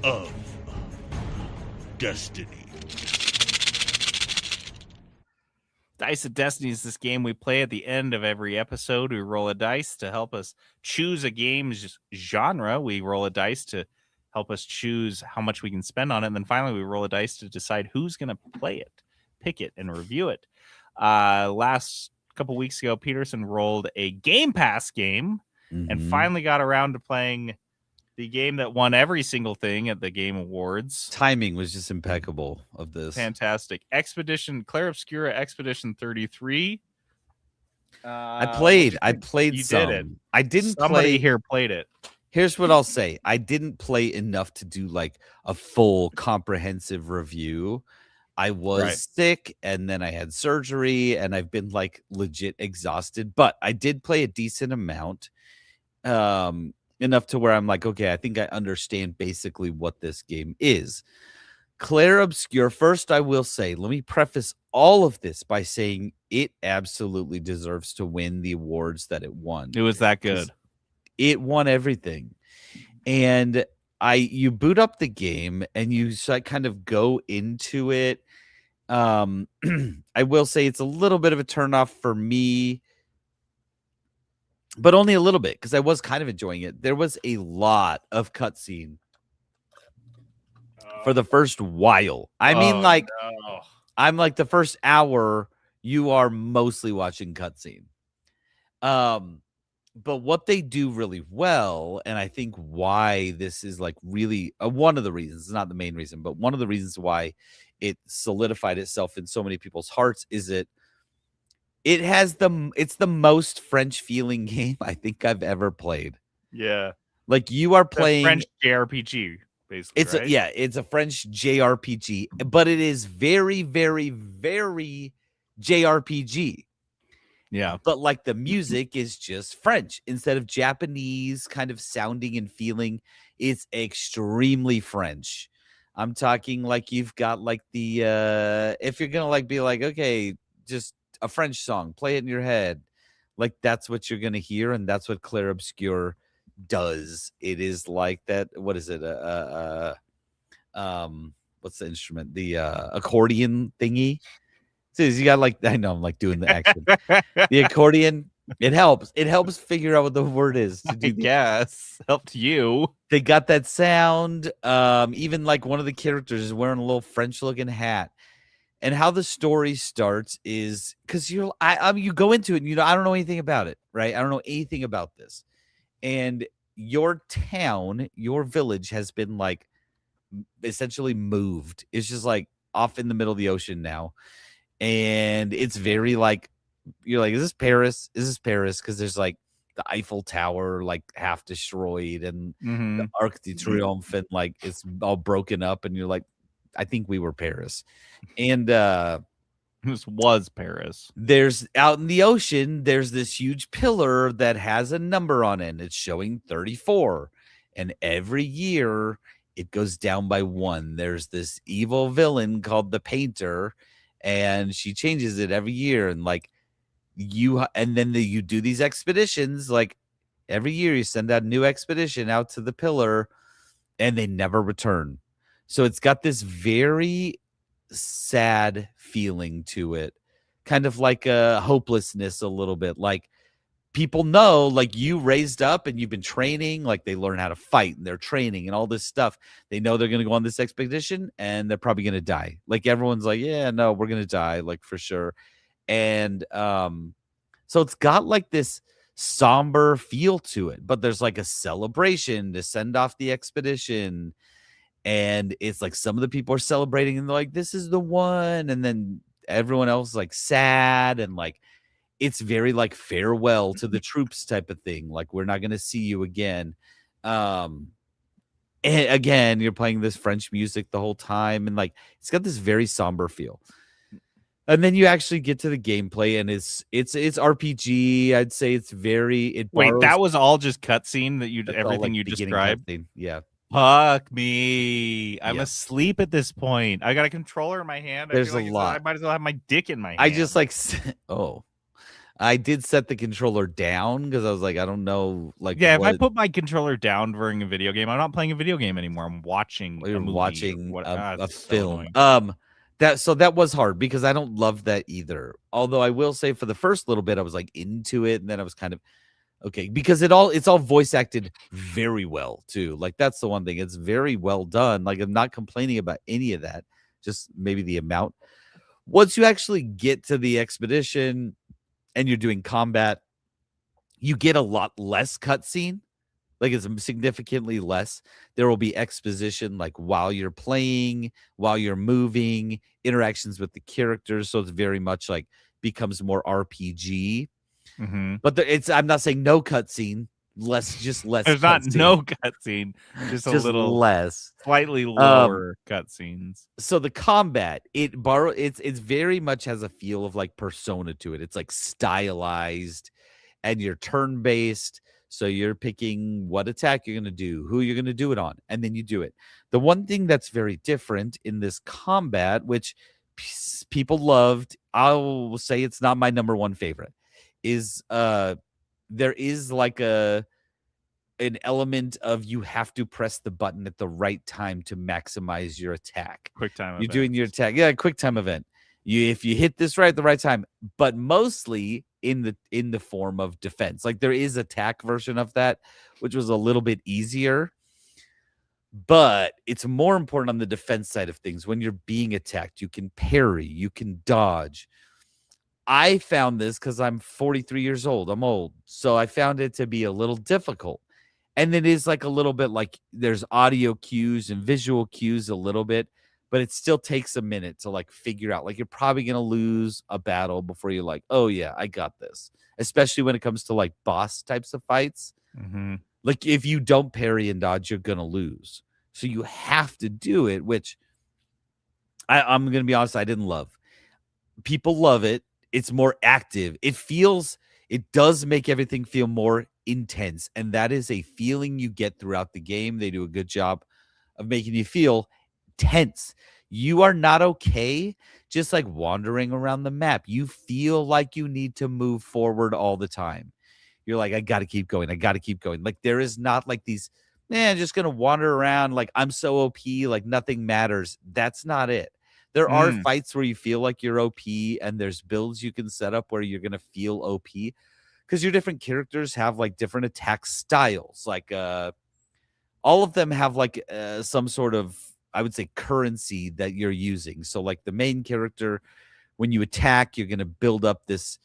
of Destiny. Dice of Destiny is this game we play at the end of every episode. We roll a dice to help us choose a game's genre. We roll a dice to help us choose how much we can spend on it. And then finally, we roll a dice to decide who's going to play it, pick it, and review it. Last couple weeks ago, Peterson rolled a Game Pass game and Mhm. finally got around to playing the game that won every single thing at the Game Awards. Timing was just impeccable of this. Fantastic. Clair Obscura Expedition 33. I played You some. did it. I didn't Somebody play. here played it. Here's what I'll say. I didn't play enough to do like a full comprehensive review. I was Right. sick and then I had surgery and I've been like legit exhausted, but I did play a decent amount. Enough to where I'm like, okay, I think I understand basically what this game is. Clair Obscur, first I will say, let me preface all of this by saying it absolutely deserves to win the awards that it won. It was that 'Cause good. It won everything. And you boot up the game and you kind of go into it. I will say it's a little bit of a turnoff for me, but only a little bit because I was kind of enjoying it. There was a lot of cutscene for the first while. I mean, Oh, like, no. I'm like the first hour, you are mostly watching cutscene. But what they do really well, and I think why this is like really one of the reasons, it's not the main reason, but one of the reasons why it solidified itself in so many people's hearts is it's the most French feeling game I think I've ever played. Yeah. Like you are The playing French JRPG, basically. It's right? it's a French JRPG, but it is very, very, very JRPG. Yeah. But like the music is just French instead of Japanese kind of sounding and feeling. It's extremely French. I'm talking like you've got like the if you're gonna like be like, okay, just a French song, play it in your head. Like that's what you're gonna hear, and that's what Clair Obscur does. It is like that. What is it? What's the instrument? The accordion thingy. So you got like I know I'm like doing the action. The accordion. It helps. It helps figure out what the word is to I do. guess helped you. They got that sound. Even like one of the characters is wearing a little French looking hat. And how the story starts is because you go into it and I don't know anything about it, right? I don't know anything about this. And your town, your village has been like essentially moved. It's just like off in the middle of the ocean now. And it's very like you're like, is this Paris? Is this Paris? Because there's like the Eiffel Tower like half destroyed and the Arc de Triomphe and like it's all broken up, and you're like, I think we were Paris. And This was Paris. there's out in the ocean, there's this huge pillar that has a number on it, and it's showing 34. And every year it goes down by 1. There's this evil villain called the Painter, and she changes it every year. And like you do these expeditions, like every year you send out a new expedition out to the pillar, and they never return. So it's got this very sad feeling to it, kind of like a hopelessness a little bit. Like people know, like you raised up and you've been training, like they learn how to fight and they're training and all this stuff. They know they're going to go on this expedition and they're probably going to die. Like everyone's like, yeah, no, we're going to die, like for sure. And so it's got like this somber feel to it, but there's like a celebration to send off the expedition. And it's like some of the people are celebrating and they're like, this is the one. And then everyone else is like sad. And like, it's very like farewell to the troops type of thing. Like, we're not going to see you again. And again, you're playing this French music the whole time. And like, it's got this very somber feel. And then you actually get to the gameplay and it's RPG. I'd say it's very, Wait, that was all just cutscene that that's all, everything like, you beginning described? cutscene. Yeah. Fuck me. I'm Yeah. asleep at this point. I got a controller in my hand. There's I feel a like lot. I might as well have my dick in my hand. I just like, I did set the controller down because I was like, I don't know. Like, if I what- put my controller down during a video game, I'm not playing a video game anymore. I'm watching You're a movie or watching what- a it's so film. annoying. That was hard because I don't love that either. Although I will say for the first little bit I was like into it, and then I was kind of okay because it's all voice acted very well too. Like that's the one thing. It's very well done. Like I'm not complaining about any of that. Just maybe the amount. Once you actually get to the expedition and you're doing combat, you get a lot less cutscene. Like it's significantly less. There will be exposition like while you're playing, while you're moving, interactions with the characters. So it's very much like becomes more RPG. Mhm. But it's I'm not saying no cutscene, just less. There's not cutscene. no cutscene, just a Just little less. slightly lower cutscenes. So the combat, it's very much has a feel of like Persona to it. It's like stylized and you're turn based. So you're picking what attack you're going to do, who you're going to do it on, and then you do it. The one thing that's very different in this combat, which people loved, I will say it's not my number one favorite, is there is like an element of you have to press the button at the right time to maximize your attack. Quick time. You're doing your attack. Yeah, quick time event. If you hit this right at the right time, but mostly in the form of defense. Like there is attack version of that, which was a little bit easier. But it's more important on the defense side of things. When you're being attacked, you can parry, you can dodge. I found this because I'm 43 years old. I'm old. So I found it to be a little difficult. And it is like a little bit like there's audio cues and visual cues a little bit, but it still takes a minute to like figure out. Like you're probably going to lose a battle before you're like, oh yeah, I got this. Especially when it comes to like boss types of fights. Mhm. Like if you don't parry and dodge, you're going to lose. So you have to do it, which I'm going to be honest, I didn't love. People love it. It's more active. It does make everything feel more intense. And that is a feeling you get throughout the game. They do a good job of making you feel tense. You are not okay just like wandering around the map. You feel like you need to move forward all the time. You're like, I got to keep going. I got to keep going. Like there is not like these, just going to wander around like I'm so OP, like nothing matters. That's not it. There are fights where you feel like you're OP and there's builds you can set up where you're going to feel OP because your different characters have like different attack styles. Like all of them have like some sort of, I would say, currency that you're using. So like the main character, when you attack, you're going to build up this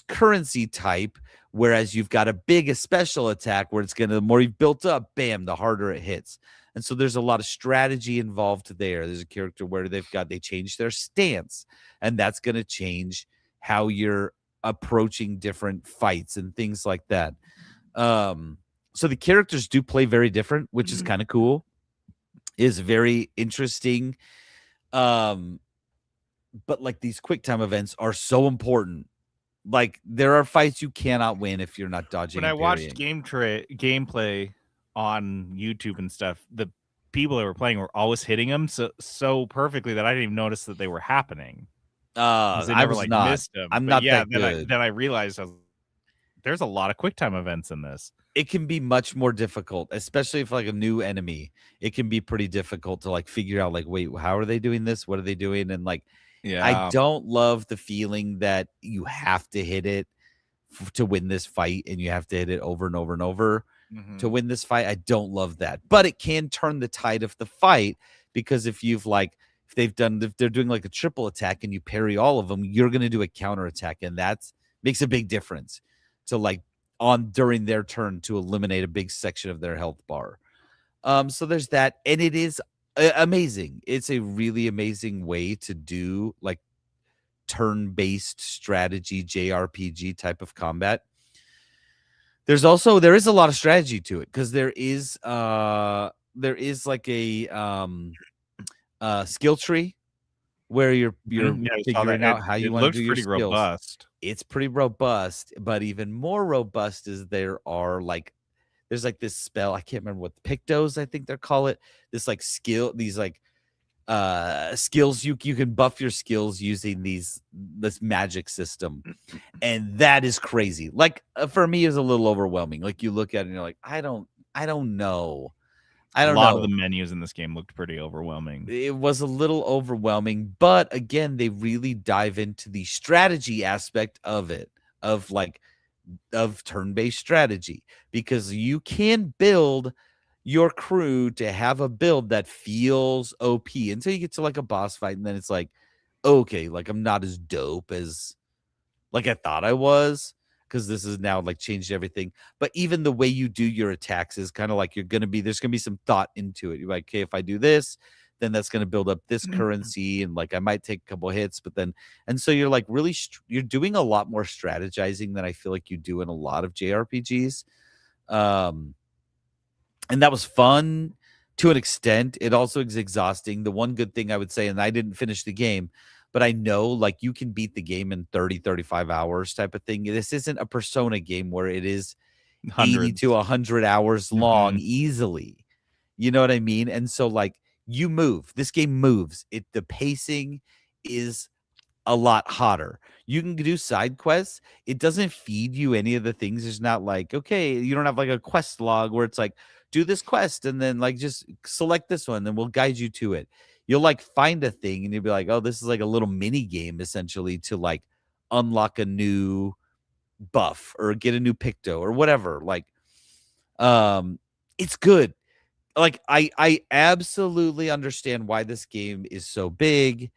currency type, whereas you've got a big special attack where it's going to, the more you've built up, bam, the harder it hits. And so there's a lot of strategy involved there. There's a character where they change their stance, and that's going to change how you're approaching different fights and things like that. So the characters do play very different, which is kind of cool. Is very interesting. But like these quick time events are so important. Like there are fights you cannot win if you're not dodging. When I watched gameplay on YouTube and stuff, the people that were playing were always hitting them so perfectly that I didn't even notice that they were happening. I was like not. Missed them. I'm not that good. Then I realized there's a lot of quick time events in this. It can be much more difficult, especially if like a new enemy. It can be pretty difficult to like figure out like, wait, how are they doing this? What are they doing? And like, I don't love the feeling that you have to hit it to win this fight, and you have to hit it over and over and over to win this fight. I don't love that, but it can turn the tide of the fight because if they're doing like a triple attack and you parry all of them, you're going to do a counter attack, and that makes a big difference to like during their turn to eliminate a big section of their health bar. So there's that, and it is amazing. It's a really amazing way to do like turn-based strategy JRPG type of combat. There is a lot of strategy to it because there is like a skill tree where you're figuring out how you want to do your skills. Robust. It's pretty robust, but even more robust is there's like this spell, I can't remember what the Pictos, I think they call it, this like skill, these like skills you can buff your skills using this magic system, and that is crazy. Like for me, is a little overwhelming. Like you look at it and you're like, I don't know. A lot of the menus in this game looked pretty overwhelming. It was a little overwhelming, but again, they really dive into the strategy aspect of it, of turn-based strategy, because you can build your crew to have a build that feels OP until you get to like a boss fight, and then it's like, okay, like I'm not as dope as like I thought I was, because this is now like changed everything. But even the way you do your attacks is kind of like there's gonna be some thought into it. You're like, okay, if I do this, then that's gonna build up this currency, and like I might take a couple hits, but then and so you're like really you're doing a lot more strategizing than I feel like you do in a lot of JRPGs. Um, and that was fun to an extent. It also is exhausting. The one good thing I would say, and I didn't finish the game, but I know like you can beat the game in 30-35 hours type of thing. This isn't a Persona game where it is 80 Hundreds. to 100 hours long Mhm. easily. You know what I mean? And so like you move. This game moves. The pacing is a lot hotter. You can do side quests. It doesn't feed you any of the things. It's not like, okay, you don't have like a quest log where it's like, do this quest and then like just select this one and we'll guide you to it. You'll like find a thing and you'll be like, oh, this is like a little mini game essentially to like unlock a new buff or get a new picto or whatever. Like, it's good. Like I absolutely understand why this game is so big,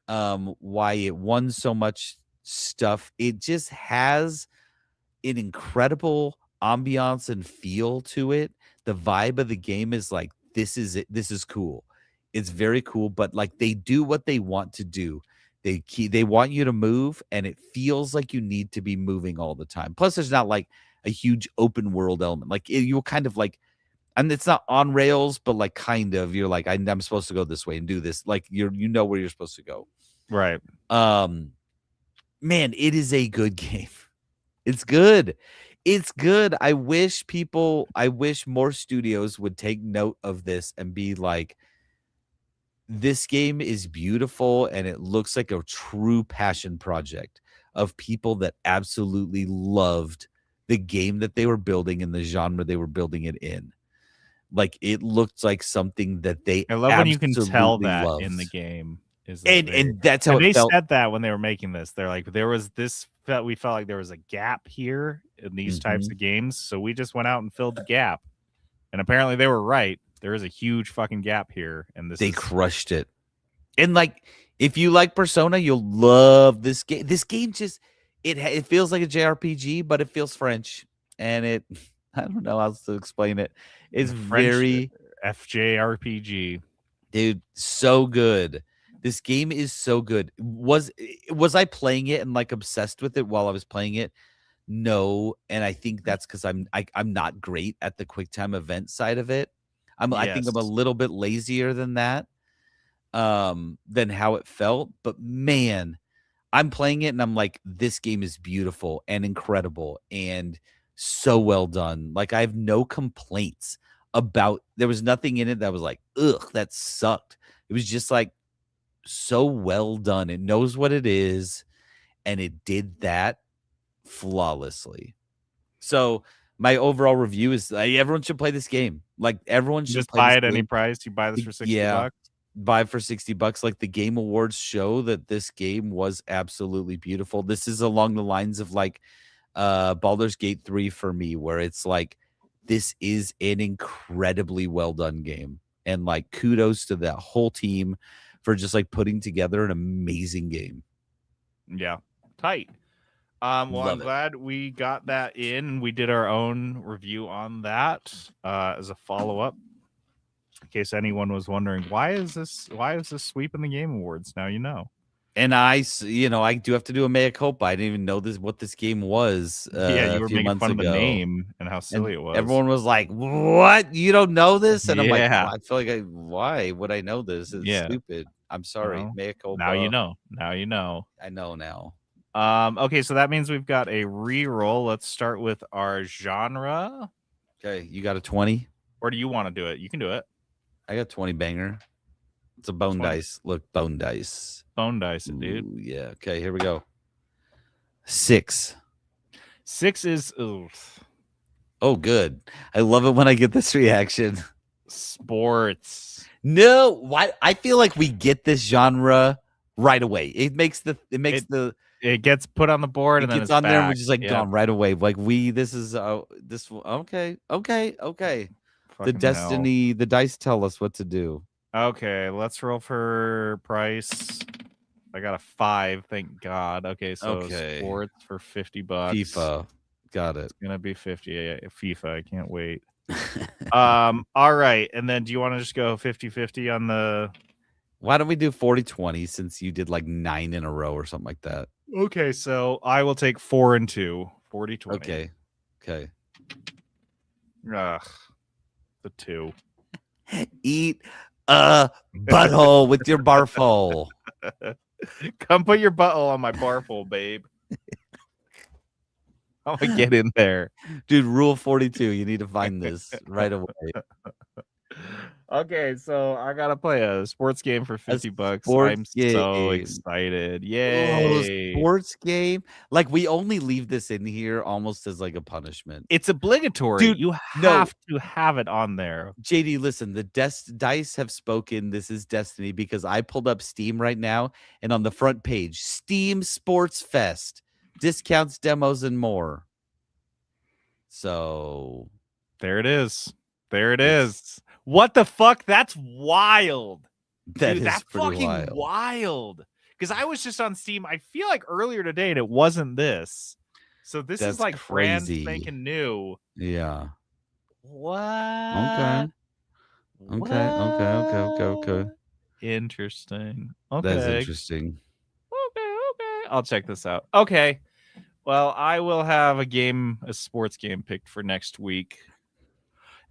why it won so much stuff. It just has an incredible ambiance and feel to it. The vibe of the game is like, this is it. This is cool. It's very cool, but like they do what they want to do. They want you to move, and it feels like you need to be moving all the time. Plus, there's not like a huge open world element. Like you're kind of like, and it's not on rails, but like kind of. You're like, I'm supposed to go this way and do this. Like you know where you're supposed to go. Right. Man, it is a good game. It's good. It's good. I wish more studios would take note of this and be like, this game is beautiful and it looks like a true passion project of people that absolutely loved the game that they were building and the genre they were building it in. Like it looked like something that they I love when you can tell absolutely that loved. in the game. Is that And that's how and it they felt. said that when they were making this. They're like, there was this we felt like there was a gap here in these types of games, so we just went out and filled the gap. And apparently they were right. There is a huge fucking gap here, and They crushed it. And like, if you like Persona, you'll love this game. This game just it feels like a JRPG, but it feels French, and it I don't know how else to explain it. It's French very FJRPG. dude, so good. This game is so good. Was I playing it and like obsessed with it while I was playing it? No, and I think that's because I'm not great at the quick time event side of it. I think I'm a Yes. little bit lazier than that, than how it felt. But man, I'm playing it and I'm like, this game is beautiful and incredible and so well done. Like I have no complaints about. There was nothing in it that was like, ugh, that sucked. It was just like so well done. It knows what it is, and it did that flawlessly. So my overall review is everyone should play this game. Like everyone should Just play buy this it any game. price. You buy this for $60. Yeah. Buy for $60. Like the Game Awards show that this game was absolutely beautiful. This is along the lines of like Baldur's Gate 3 for me, where it's like this is an incredibly well done game. And like kudos to that whole team for just like putting together an amazing game. Yeah. Tight. Well, Love I'm it. glad we got that in. We did our own review on that as a follow-up. In case anyone was wondering, why is this sweeping the Game Awards? Now you know. And I do have to do a mea culpa. I didn't even know what this game was. Yeah, you a were few making months fun of ago. the name and how silly it was. Everyone was like, "What? You don't know this?" And I'm like, Yeah. well, I feel like why would I know this? It's Yeah. stupid. I'm sorry. Well, Mea culpa. now you know. Now you know. I know now. Okay, so that means we've got a re-roll. Let's start with our genre. Okay, you got a 20? Or do you want to do it? You can do it. I got 20 banger. It's a bone 20. dice. Look, bone dice. Bone dice it, dude. Ooh, yeah. Okay, here we go. 6. 6 is oof. Oh, good. I love it when I get this reaction. Sports. No, why? I feel like we get this genre right away. It gets put on the board it and then gets it's on there and we're back. just like Yep. gone right away. Like okay. The Fucking the dice tell us what to do. hell. Okay, let's roll for price. I got a 5. Thank God. Okay, so Okay. sports for $50. FIFA. Got it. It's gonna be 50. FIFA. I can't wait. All right, and then do you want to just go 50-50 on the? Why don't we do 40-20 since you did like 9 in a row or something like that? Okay, so I will take 4 and 2. 40-20. Okay. Ugh, the 2. Eat a butthole with your barfhole. Come put your butthole on my barful, babe. I'm gonna get in there. Dude, rule 42. You need to find this right away. Okay, so I gotta play a sports game for $50. sports I'm so game. excited. Oh, Yay. sports game. Like we only leave this in here almost as like a punishment. It's obligatory. Dude, you no. have to have it on there. JD, listen, the dice have spoken. This is destiny because I pulled up Steam right now and on the front page, Steam Sports Fest, discounts, demos, and more. So there it is. There it is. What the fuck? That's wild. Dude, that's pretty fucking wild. Because I was just on Steam, I feel like earlier today, and it wasn't this. So this That's is like brand crazy. spanking new. Yeah. What? Okay. Interesting. Okay. That's interesting. Okay. I'll check this out. Okay. Well, I will have a sports game picked for next week.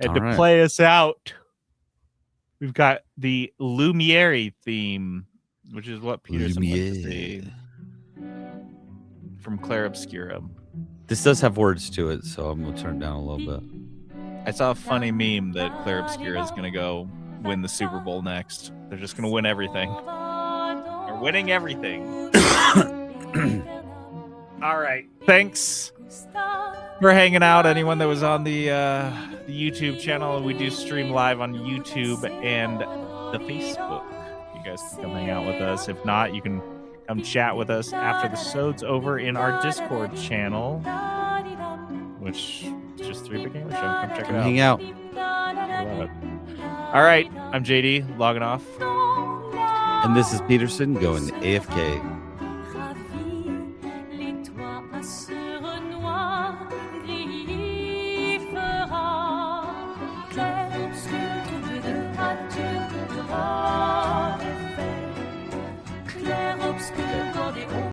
And to play us out, we've got the Lumiere theme, which is what Peterson went to see from Claire Obscura. This does have words to it, so I'm going to turn it down a little bit. I saw a funny meme that Claire Obscura is going to go win the Super Bowl next. They're just going to win everything. They're winning everything. All right. Thanks for hanging out. Anyone that was on the YouTube channel, we do stream live on YouTube and the Facebook. You guys can come hang out with us. If not, you can come chat with us after the show's over in our Discord channel, which is just 3 Big Gamer Show. Come check it out. Hang out. All right. I'm JD logging off. And this is Peterson going AFK.